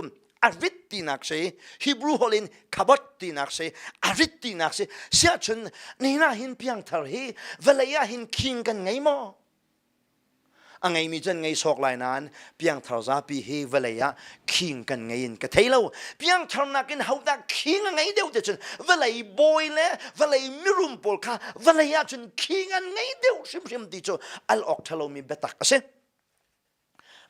arit ti nak se Hebrew holin kabot ti nak se arit ti nak se sia chun ni na hin Piangthar hi velaya hin king kan ngei mo angai mi chen ngei sok lai nan Piangthar za pi hi velaya king kan ngei in ka thailo Piangthar nakin hauda king ngei deu te chen velai boy le velai mirum pol kha velaya chen king an ngei deu sim ti chu al ok thalo mi betak ase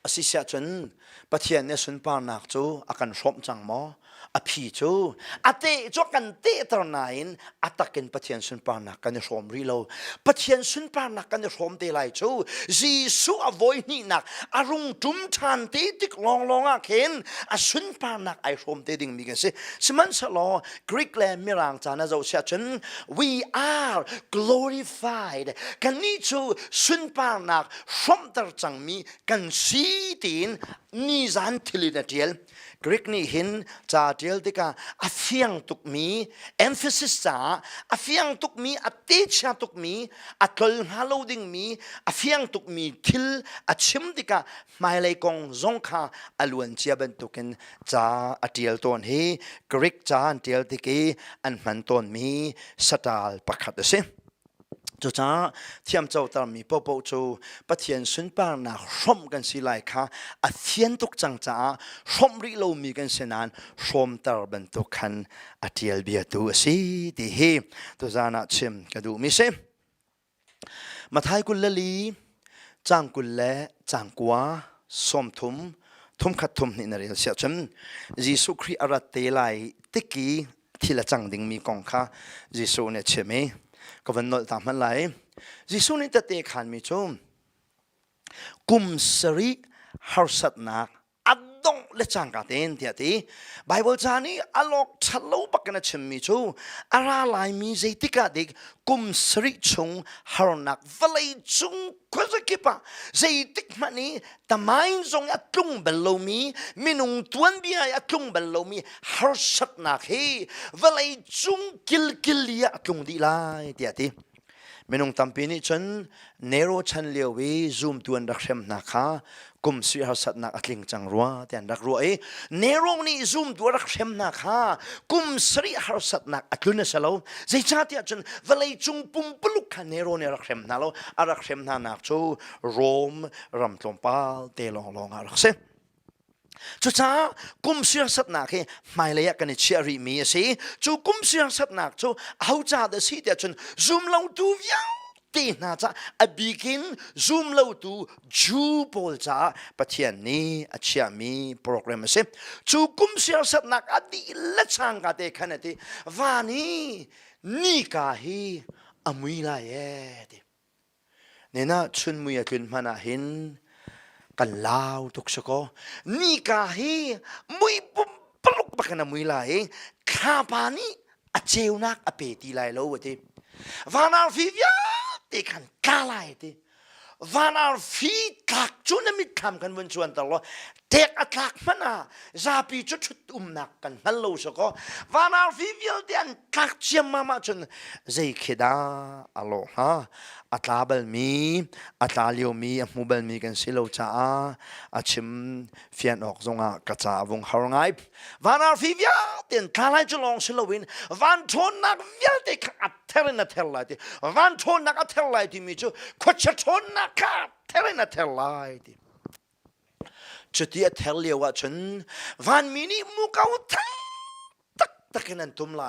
asisia chen pathian ne sun pa nak chu akan som chang mo a phi chu ate chu kan te tar nain atakin pathian sun pa nak kan som ri lo pathian sun pa nak kan som te lai chu jisu avoid ni nak arung tum than te tik long a ken a sun pa nak ai som te ding mi kan se siman sa lo Greek le mirang cha na zo sia chen we are glorified kan ni chu sun pa nak som tar chang mi kan si tin ni zan thilina tiel Greek ni hin cha tiel tika afiang tuk mi emphasis cha afiang tuk mi atecha tuk mi atol haloding mi afiang tuk mi thil achim tika mai lai kong zongah aluan chia ban tukin cha atiel ton hi Greek cha an tiel tiki an man ton mi satal pakhat ase chu cha thiam chuahter mi po chu pathian sun pa na rom kan si lai kha a thian tuk chang cha rom ri lo mi kan senan rom tar ban to khan atiel bia tu si ti hi to zana chim ka du mi se mathai kul lali chang kul le chang kwa som thum khat thum ni na rel sia chem jisu khri arat te lai tiki thila chang ding mi kong kha jisu ne chemeก็วันนั้นทำอะไรจิสุนิตเตะขันมิชมกุมสริฮาร์สัตนักอัด ดงเลจังกาเตนเดียตีไบเบิลจานี่อลอกชัดเล่าปักกันชิมมิจูอาราลายมีใจติกาเด็กกุมสริชุงฮารนักวลัยจุงควสกิปะใจติกมันนี่แต่ไม่จงอัตลุงเบลโลมีมินุงตวนบียอัตลุงเบลโลมีฮาร์ชัดนักเฮวลัยจุงกิลลีอัตลุงดีไลเดียตีมินุงตัมปีนี่ฉันเนโรฉันเลี้ยววิซูมตวนรักเชมนักฮะกุมสิฮาร์สัตนักอัตลิงจังรัวแต่รักรัวเนโรนี่ซูมตัวรักเชมนักฮะกุมสิฮาร์สัตนักอัตลุนเสลาใจชาติฉันวลัยจุงปุ่มปลุกขันเนโรเนี่ยรักเชมนักแล้วรักเชมนักจูโรมรำตลมปาเตลองรักเซจุจ้ากุมเสียสัตนักเฮไม่เลยกันเชียรีมีสิจูกุมเสียสัตนักจูเอาจ่าเดสิเดียจนซูมลงตูวิวตีน่าจะบิกินซูมลงตูจูบอลจ้าปะเทียนนี้เชียมีโปรแกรมสิจูกุมเสียสัตนักอดีละช่างกันเดขันติวานี่กาฮีอมุยลายดิเนี่ยนะชุนมุยขึ้นมาหน้าหินกันลาวทุกสกอนี่กาฮีมุยปุ่มปลุกบักนะมุยลายข้าปานี่อเจวนักอเปตีลายโลวะทีวานาฟิวเตขันกาลายทีวานาฟิตักจุนมิดคำกันวันชวนตลอดเด็กอัตลักมันอ่ะจะปีจุดนักกันฮัลโหลสกอวานาฟิวเดียนตักเชียมมาจนใจคิดอัลโหลฮะอัตลาเบลมีอัตลาเลียวมีมูเบลมีกันสิโลจ้าอาชิมเฟียนออกซงอ่ะกระจาวงฮาร์ไงวานาฟิวเดียนทลายจุลองสิโลวินวันทนนักเวียเด็กอัตเทเลนัตเทลไลที่วันทนนักอัตเทลไลที่มีจูขวดชทนนักอัตเทเลนัตเทลไลที่จุดที่เทลเลียวว่าฉันวันมินิมุกเอาตักนันตุมไล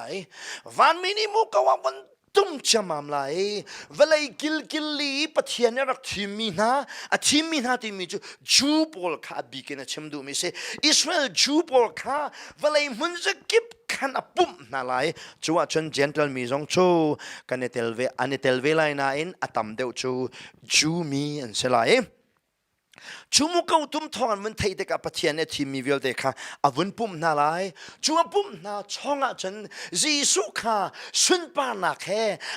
วันมินิมุกเอาวันตุมจำมามไลเวลากิลลีปะเทียนรักทิมินาทิมินาที่มีจูบอลข้าบิกินชิมดูมิเซอิสราเอลจูบอลข้าเวลามันจะกิบขันปุ่มนาไลจูว่าฉัน gentle มีจงชูกันเตลเวไลนาอินอตัมเดวจูมีอันเสไลชูมุกเอาตุ้มทองมันไทยเด็กปะเทียนเนี่ยที่มีวิลเด็กค่ะอาวุธปุ่มนาไลจูว่าปุ่มนาช่องอาจารย์จีสุขาสุนปานักเฮ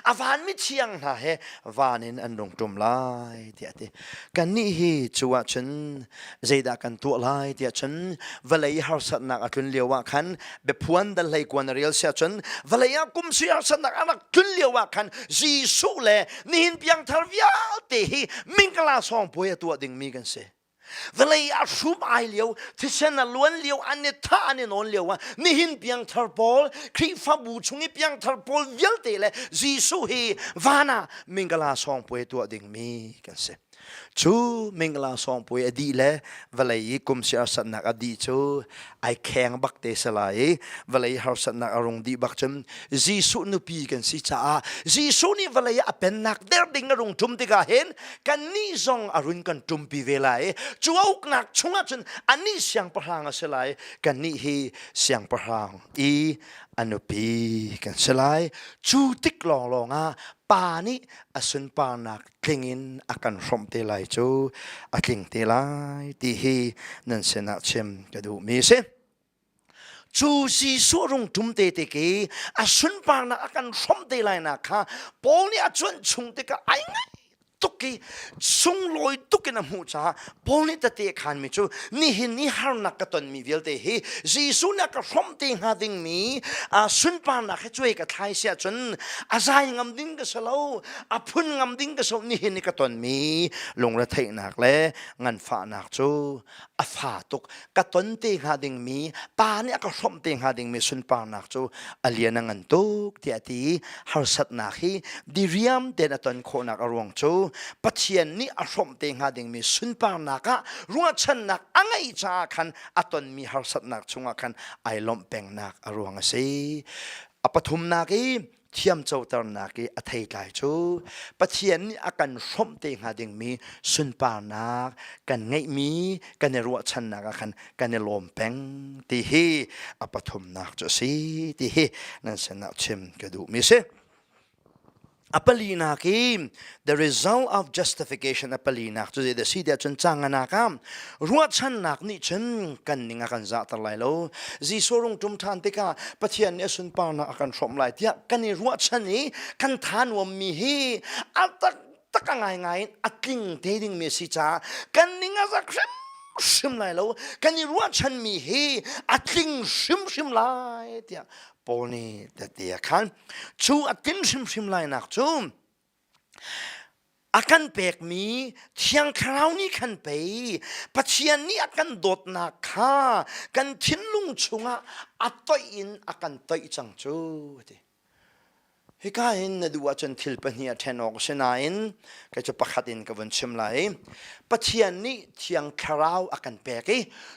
อาวานมิเชียงนาเฮวานินอันดงตุมไลเดียดกันนี่ฮีจูว่าฉันใจดักกันตัวไลเดียฉันเวลาฮาร์สัตนักอัตุนเลียวว่าคันเบพวนดัลไลกวนเรียลเสียฉันเวลากุมเสียสัตนักอันตุนเลียวว่าคันจีสุเลนี่หินเพียงทาร์วิอาเตฮีมิงกลาสองป่วยตัวดิ่งมีกันเสเวลาอาชุบไอเลียวที่เช่นนั้นล้วนเลียวอันนี้ท่าอันนี้นอนเลียวว่านี่หินเปียงทาร์บอลครีฟ้าบูชงนี่เปียงทาร์บอลเวลเตเลยจีสุฮีวานามิงกลาสองป่วยตัวดิ่งมีกันเสชูมิงกลาสองป่วยอดีเลยเวลากุมเสียสัตนักอดีชูไอแข็งบักเตสลายเวลาหาสัตนักอารมณ์ดีบักจำจีสุนุปีกันสิจ้าจีสุนี่เวลาเป็นนักเดินดิ่งอารมณ์จุ่มติกาเห็นกันนี่ซองอรุณกันจุ่มปีเวลาจูเอาหนักชงจนอันนี้เสียงประหางสลายกันนี่ฮีเสียงประหางอนุปีกันสลายจูติกลองปานี่อสุนปานักคลิงินอากันรมเตลัยจูอาคลิงเตลัยที่ฮีนั่นเสนาเชมกระดูมีเสจูซีสุรงจุมเตติกีอสุนปานักอากันรมเตลัยนักค่ะปอนี่อาจวนชงเตกะไอ้ไงตุกีสุงลอยตุกินมูจ้าปอนี่ตะเตะขันมิจูนี่หินนี่ฮาร์นักกะตนมีเวลเตฮีจีสุนักกะรมเตงหาดิ่งมีสุนปานักให้ช่วยกับไทยเสียจนอาใจงำดิ่งกะสลาวพุ่นงำดิ่งกะสลนี่หินนี่กะตนมีลงระเทนักและงันฝานักจูฝาตุกกะตนเตงหาดิ่งมีปานี่กะรมเตงหาดิ่งมีสุนปานักจูเลียนังตุกเตียตีฮาร์สัตนักฮีดิริยมเดนตนโคนักอรวงจูปัจเจียนนี้อารมณ์เต็งหาดิ่งมีสุนปานักรัวชันนักอังไอจาคันอัตนมีหาสัตนักชงคันไอลมเป่งนักอรวงเสียปฐุมนักเทียมเจ้าตรนักอัฐิไลจูปัจเจียนนี้อาการรมเต็งหาดิ่งมีสุนปานักกันไงมีกันในรัวชันนักคันกันในลมเป่งตีฮีปฐุมนักจะสีตีฮีนั่นเสนาเชมกระดูมีเส apalina the result of justification apalina to the sidia chun changana kam ruat chan nak ni chen kan ninga kan za tar lai lo ji sorung tum than te ka pathian ne sun pa na akan som lai tia kan ni ruat chan ni kan than wam mi hi atak takangai ngai atling te ding me si cha kan ninga za shim lai lo kan ni ruat chan mi hi atling shim lai tia poni te kan chu atin shim lai nak chu akan pek mi thiang kharau ni kan pe pathian ni akan dot na kha kan thinlung chunga atoi in akan toi chang chu te hikain na duwa chan thil pahnia thenok Asinain ka chu pakhatin ka van chim lai pathian ni thiang kharau akan pek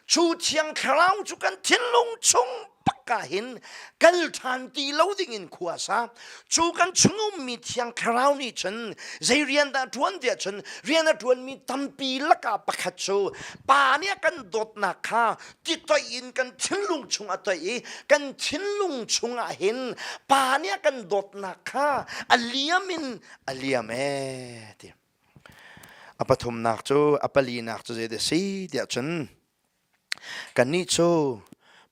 chu thiang kharau chu kan thinlung chung pakahin kal than ti loading in kuasa chu kan chungum mi thiang kharau ni chen zairian da tuan dia chen rian da tuan mi tampi laka pakhat chu pa ne kan dot na kha ti to in kan thinlung chung atoi kan thinlung chung a hin pa ne kan dot na kha aliamin aliame ti apathum nak chu apali nak chu de si dia chen kan ni chu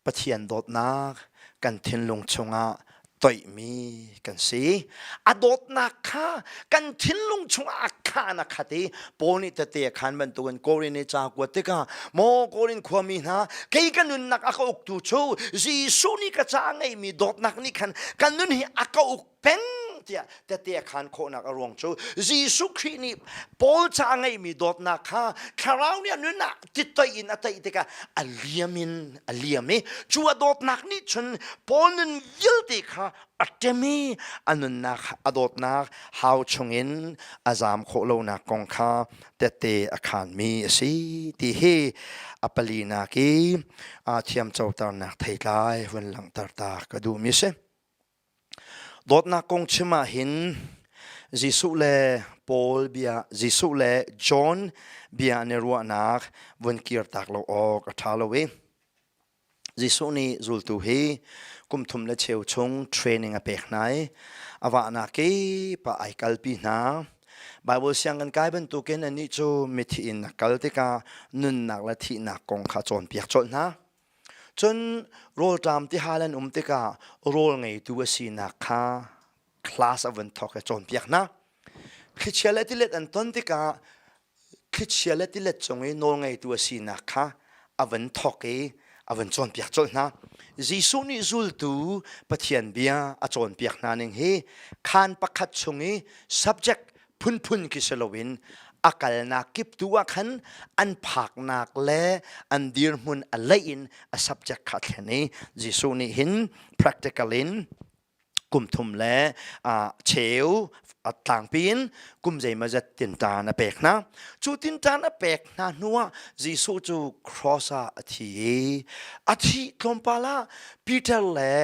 pathian dot nak kan thinlung chunga toi mi kan si adot nak kha kan thinlung chunga akha na khati poni te te khan ban tu kan korin ni cha ko te ka mo korin khwami na ke kan nun nak aka uk tu chu ji su ni ka cha ngei mi dot nak ni kan kan nun hi aka uk peng tia te khan kho nak arong chu ji su khri ni pol cha ngei mi dot nak kha kharau ni nun na ti toi in atai te ka aliame chu adot nak ni chun pol nun yil te kha atemi anun nak adot nak how chungin azam kho lo nak kong kha te akhan mi si ti he apalina ki Thiamcoternak Nih hun lang tar ta ka du mi se dot nak kong chima hin Jisu le Paul bia Jisu le John bia ne ruwa nak vun kir tak lo ok athalo we Jisu ni zul tu he kum thum le cheu chung training a pek nai awa na ke pa ai kalpi na Bible siang kan kai ban tu ken ani chu mithi in kal te ka nun nak la thi nak kong kha chon piak chon na chun rol tam ti halan te ka rol ngei tu si na kha class of thok chon piak na khichialati let an ton te ka khichialati let chongi no ngei tu si na kha avan thok e avan chon piak chon na Jisu ni zul tu pathian bia a chon piak na ning he khan pakhat chungi subject phun kiselowin akal na kip tuwa khan an phak nak le an dirhmun alain a subject khathani Jisu ni hin practicalin kumthum le cheu tlangpin kumjei mazat tinta na pek na chu tinta na pek na nuwa Jisu chu crossa athi klompala Peter le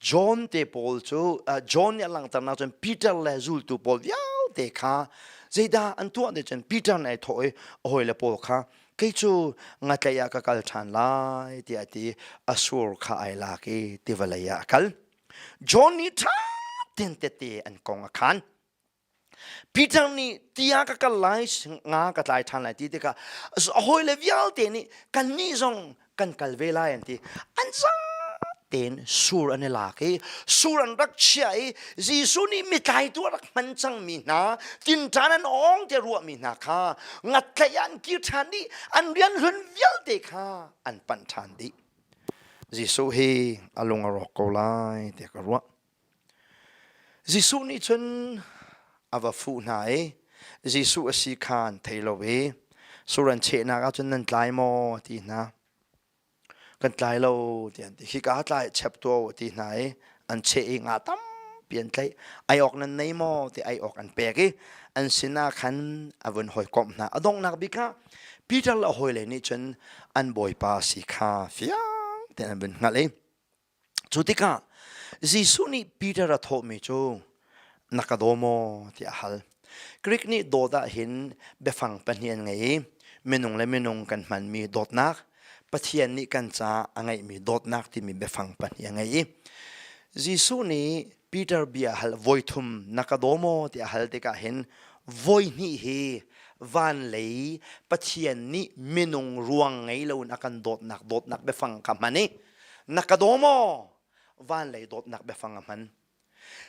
John te Paul chu John ya lang tan na chen Peter le zul tu Paul yaw te kha zeida an tu de chen Peter nai thoi hoi le Paul kha ke chu ngataya ka kal than lai ti ati asur kha ai la ke ti valaya kal John ni tha ten te an kong khan Peter ni tia ka lai nga ka lai than lai ti te ka hoi le vial te ni kan ni zong kan kal vela an ti an ten sur ane lake sur an rak chiai Jisu ni mitai tu rak mancang mi na tin tanan ong te ruwa mi na kha ngat kayan ki thani an rian hun vial te kha an pan than di Jisu he alung arok ko lai te ka ruwa Jisu ni chun ava fu nai Jisu asi khan thailo we suran che na ka chun nan tlai mo ti na kan tlai lo tian ti ka tlai chapter ti nai an che nga tam pian tlai ai ok nan nei mo ti ai ok an pe ki an sina khan avun hoi kom na adong nak bika Peter la hoi le ni chen an Bawipa si kha fiang ten an bin ngale chutika Jisu ni Peter a tho mi chu nakadomo ti ahal Greek ni doda hin befang panian ngei menung le menung kan man mi dot nak pathian ni kan cha angai mi dot nak ti mi befang pan yang ngai Jisu ni Peter bia hal voithum nakadomo ti hal te ka hen voi ni he van lei pathian ni minung ruang ngei lo nakan dot nak be fang kamani nakadomo van lei dot nak be fang man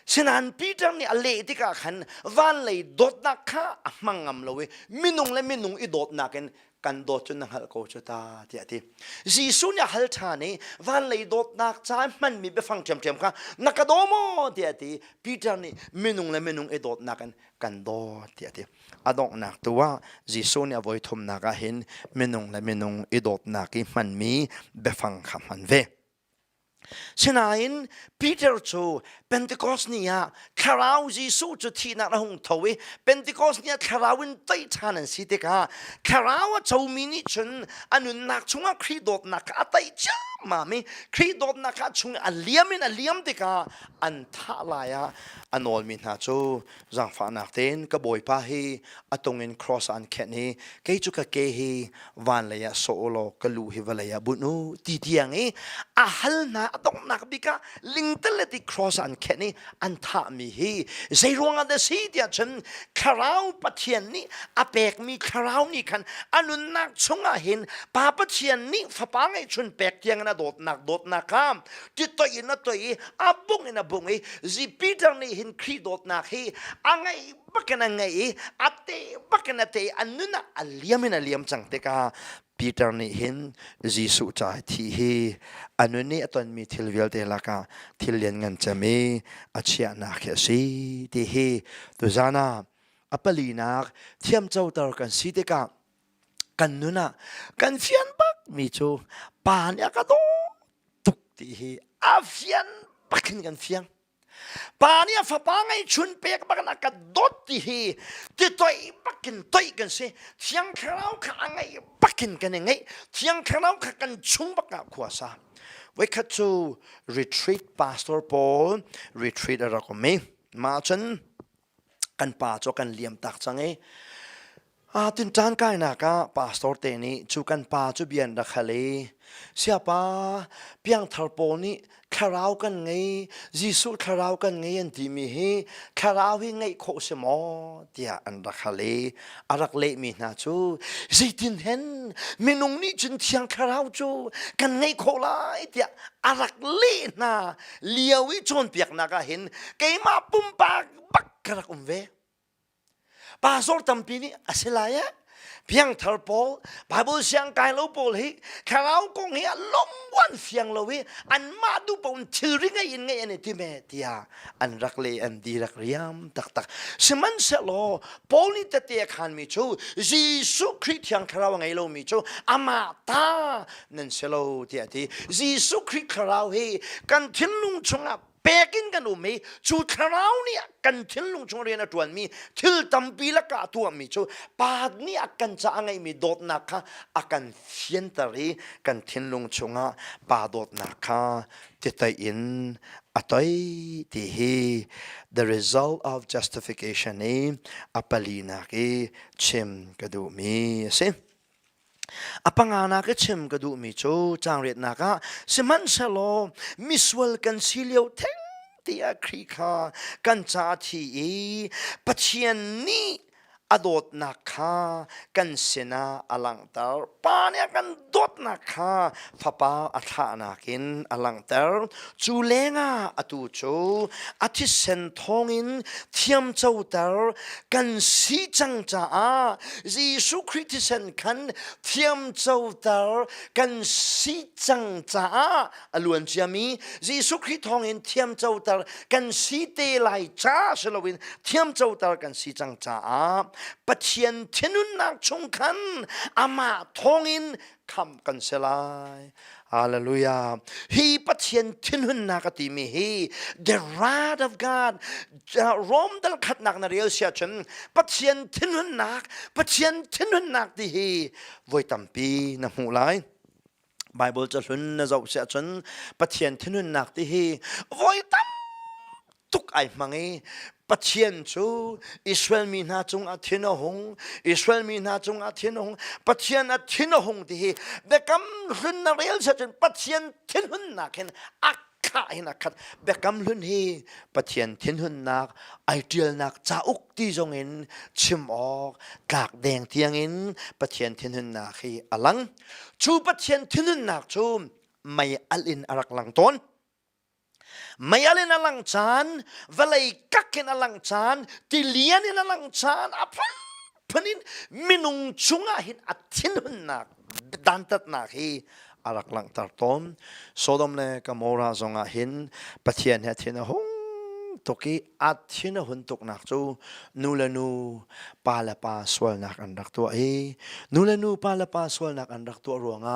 sinan Peter ni ale ti ka khan van lei dot nak kha mangam lowe minung le minung I dot naken kan dot chun hal ko chuta ti ati jisu nya hal thani van lei dot nak cha man mi be fang chem kha nakadomo ti ati Peter ni minung le minung e dot nakan kan dot ti ati adong nak tuwa jisu nya voi thum naka hin minung le minung e dot naki man mi be fang kha man ve Asinain Peter chu Pentecost niya karau Jisu chu thi na hong thawi Pentecost niya karawin tai thanan si te ka karawa chu mini chun anun nak chunga khridot nak atai cha mami khridot nak chung aliam te ka an tha la ya anol min ha chu jang fa nak ten ka Bawipa hi atongin cross an khet ni ke chu ka ke hi van la ya so lo ka lu hi wala ya bunu ti tiang e a hal na atong nak bika lingteleti cross an khet ni an tha mi hi zeirong da si dia chen karau pathian ni apek mi karau ni khan anun nak chunga hin pa pathian ni fa pa ngai chun pek tiang na dot nak kam ti to ina to I abung ina bung e zi Peter ni hin kri dot nak hi angai bakana ngai ate bakana te anuna aliam chang te ka Peter ni hin Jisu cha thi hi anuni aton mi thilvel te laka thilian ngan chame achia na khe si ti hi tu zana apalinak Thiamcoter kan si te ka kan nuna kan fian bak mi chu pan ya ka do tuk ti hi afian bakin kan fiang Pania fa pangai chun pek bakana ka dot ti hi ti toi bakin toi kan se thiang kharau kha angai bakin kan ngei thiang kharau kha kan chung baka kuasa we kha chu retreat pastor Paul retreat ara ko me ma chen kan pa cho kan liam tak change tin tan kai na ka pastor te ni chu kan pa chu bian da khale siapa Piangthar Paul ni kharau kan ngei Jisu kharau kan ngei an timi hi kharau hi ngei kho se mo tia an rakhale arak le mi na chu zitin hen minung ni chin thiang kharau chu kan ngei kho lai tia arak le na liawi chon piak na ka hin keima pum pa bak karak ve pastor tampi ni asilaya Piangthar Paul Bible siang kai lo Paul hi kharau kong hi long wan fiang lo wi an ma du pon thiringa in ngai ane ti me tia an rakle an di rak riamh tak seman se lo Paul ni te khan mi chu Jisu Christ yang kharau ngai lo mi chu ama ta nan se lo tia ti Jisu Christ kharau hi kan thinlung chunga pekin kan me chu kharau ni kan thinlung chung re na tuan mi thil tampi la ka tu mi chu pa ni akan cha ngai mi dot na kha akan fian tari kan thinlung chunga pa dot na kha ti tai in atoi ti hi the result of justification ni apalina ki chim kadu mi se apangana ke chem kadu mi chu changret na ka siman salo miswal concilio theng tia krika kan cha thi pathian ni adot na kha kan sena alangtar pania kan dot na kha phapa atha na kin alangtar chulenga atu chu athi sen thongin Thiamcoter kan si chang cha Jisu Christian kan Thiamcoter kan si chang cha aluan chiami Jisu Christ thongin Thiamcoter kan si te lai cha selowin Thiamcoter kan si chang cha pathian thinun nak chung khan ama thongin kham kan selai hallelujah hi pathian thinun nak timi hi the wrath of God rom dal khat nak na real sia chen pathian thinun nak ti hi voi tampi na mu lai Bible cha hlun na zau sia chen pathian thinun nak ti hi voi tam tuk ai mangi pathian chu Israel mi na chung a thina hong Israel mi na chung a thina hong pathian a thina hong ti hi bekam hlun na real sa chen pathian thinun na khen a ข้าหินักขัดเบกำลุนฮีปะเทียนทิ้นหุนนักไอเดียลนักจ้าอุกที่จงอินชิมออกกากแดงเทียงอินปะเทียนทิ้นหุนนักฮีอลังชูปะเทียนทิ้นหุนนักชูไม่อัลินอารักลังต้นไม่อะไรนั่งจานเวลากักนั่งจานตีเลียนนั่งจานอภันพนินมินุงจุงอาหินอัดทินหุนนักดันตัดนักฮีอารักลังตัดต้นโซดมเลกมอราซงอาหินปะเทียนเฮทินหงตุกีอัดทินหุนตุกนักจูนูเลนูปาลปาสวลนักอันรักตัวนูเลนูปาลปาสวลนักอันรักตัวรวง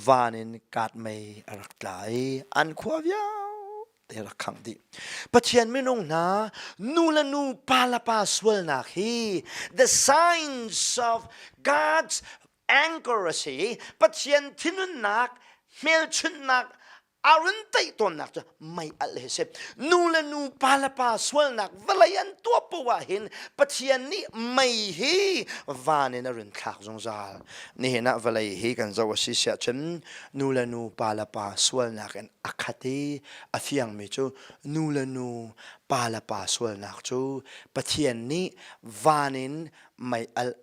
วานินกัดไม่อารักไหลอันขวบยาเดี๋ยวขังดิปัจเจียนไม่นงนะนูละนูปาลปาสวลนักฮี the signs of God's accuracy ปัจเจียนที่นุนนักเมลชุนนักอารุณไตตัวนักจะไม่อะไรเสพนูละนูปาลปาสวลนักเวลายันตัวปัวเห็นปัจเจียนนี้ไม่ฮีวานในรุนขากจงจาลนี่เห็นนะเวลาฮีกันจะว่าสิเสียจนนูละนูปาลปาสวลนักอันอคติอธิยังมีจูนูละนูปาลปาสวลนักจูปัจเจียนนี้วานินไม่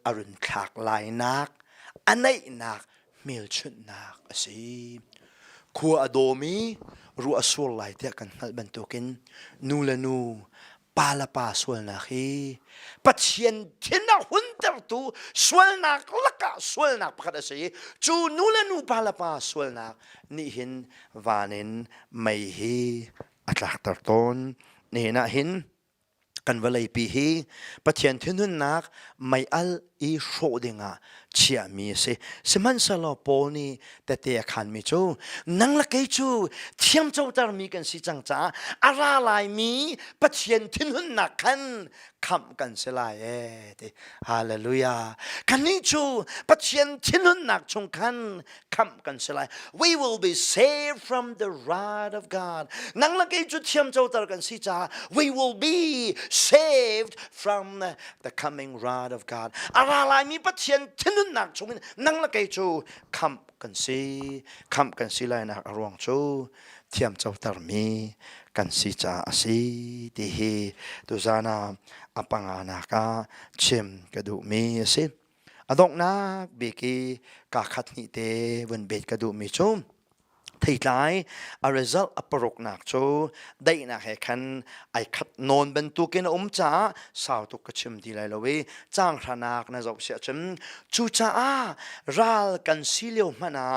อารุณขากลายนักอันไหนนักเมลชุนนักสิขัวอโดมีรัวสวลไหลเทียกันหัดบรรทุกินนูละนูปาลปาสวลนักฮีปัจเจียนที่นักหุ่นเตอร์ตูสวลนักลักกะสวลนักประกาศสิจูนูละนูปาลปาสวลนักนี่เห็นวานินไม่ฮีอัตลักตร์ต้นนี่นะเห็นกันเวลาปีฮีปัจเจียนที่นุนนักไม่อัลอีโชดิงะเชียมีสิมันสลอปนี่แต่เตียขันมีจูนังละเกจูเทียมเจ้าตารมีกันสิจังจ้าอะไรลายมีปัจเจียนที่นุนนักกันคำกันเสลายฮาเลลูยากันนี้จูปัจเจียนที่นุนนักชงกันคำกันเสลาย we will be saved from the wrath of God นังละเกจูเทียมเจ้าตารกันสิจ้า we will be saved from the coming wrath of God อะไรลายมีปัจเจียนที่นุนนักชงนังละเกจูคำกันสิลายนักรวงจูเทียมเจ้าตารมีกันสิจ้าสิที่เฮตุจานาอปังอานักาชิมกระดูมีสิอดอกนักเบกีกาขัดนิเตวันเบ็ดกระดูมีชุมที่หลายอาริซัลอปรกนักจูได้นักให้คันไอขัดนอนเป็นตุกินจ้าสาวตุกชิมดีเลยละเวจ้างรานักนะจบเสียชิมจูจ้ารัลกันซิเลียวมานา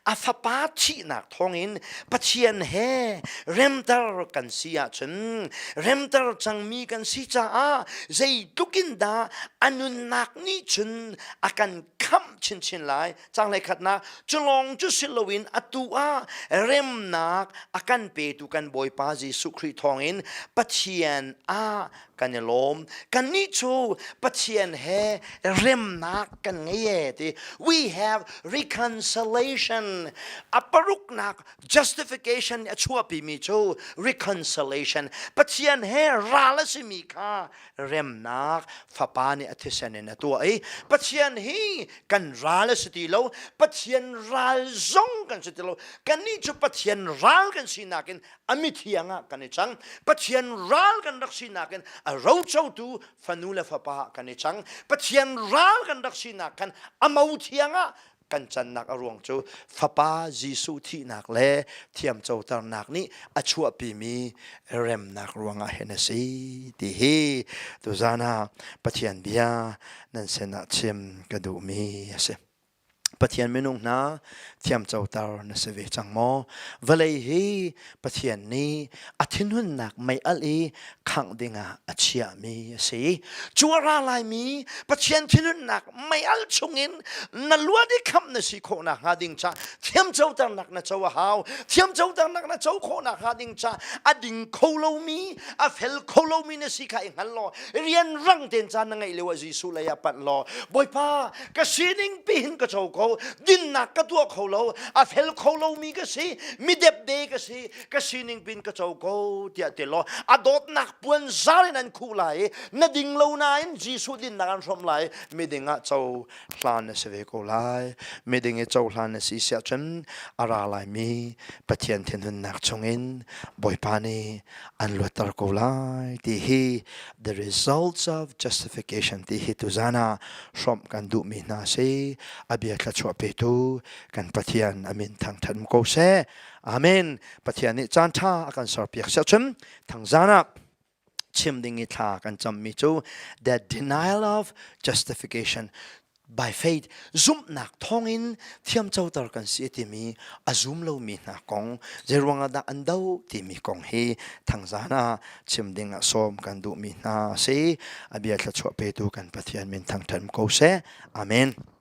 อาฟปาชีนักทองอินปัจเจียนเฮเรมตร์กันเสียชิมเรมตร์จังมีกันสิจ้าใจตุกินดาอนุนักนี้ชินอากันคำชินไลจังเลยขัดนะจุลองจุสิลวินอตัวเริ่มนักอาการเปตุกันบอยปาจิสุคริทองอินปัจเจียนกันยลมกันนิจูปัจเจียนเฮเริ่มนักกันเงียที่ we have reconciliation อปรุกนัก justification ชัวปีมีจู reconciliation ปัจเจียนเฮราลสิมีค่าเริ่มนักฟ้าปานี่อธิษฐานตัวปัจเจียนเฮกันราลสติโลปัจเจียนราลซงกันสติโลกันนี่จูปัจเจียนราลกันสินักกันอมิเทียงกันนี่จังปัจเจียนราลกันรักสินักกันเราเจ้าตูฟันูเลฟปากันนี่จังปัจเจียนราลกันรักสินักกันอมาอุเทียงกันจันนักอรวงจูฟปาจิสุที่นักเล่เทียมเจ้าตารนักนี้อชัวปีมีเรมนักรวงเฮนสีดีฮีตุจานาปัจเจียนเบียนั่นเสนาชิมกระดูมีเสปัจเจียนเมนุงนาเทียมเจ้าตารนเสวจังโมวลัยฮีปัจเจียนนี้อธินุนนักไม่อลีขังดิงาอเชียมีสิจัวราลายมีปัจเจียนทินุนนักไม่อลชงอินนัลวดิคำนสิโคนักหาดิงชาเทียมเจ้าตารนักนะเจ้าหาวเทียมเจ้าตารนักนะเจ้าโคนักหาดิงชาอดิงโคโลมีอเฟลโคโลมีนสิกาอิงฮัลโลเรียนรังเต็นจานงไงเลวจิสุเลยปัดโลบอยป้ากระสีนิงปีนกระเจ้าโก ko din nak ka tua kholo a fel kholo mi ka si mi dep de ka si ning pin ka chau ko tia te lo a dot nak puan zalin an khu lai na ding lo na in jisu din nak an som lai mi dinga chau hlan na se ve ko lai mi ding e chau hlan na si sia chen ara lai mi pathian then hun nak chungin Bawipa ni an luatar ko lai ti hi the results of justification ti hi tu zana som kan du mi na se abia tla chuahpi tu kan pathian amin thang than ko se amen pathian ni chan tha akan sar piak sia chen thang zana chim ding i tha kan cham mi chu the denial of justification by faith zoom nak thong in Thiamcoter kan si timi a zoom lo mi na kong zerwanga da andau timi kong hi thangzana chimding a som kan du mi na se abia tla chuahpi tu kan pathian min thang than ko se amen.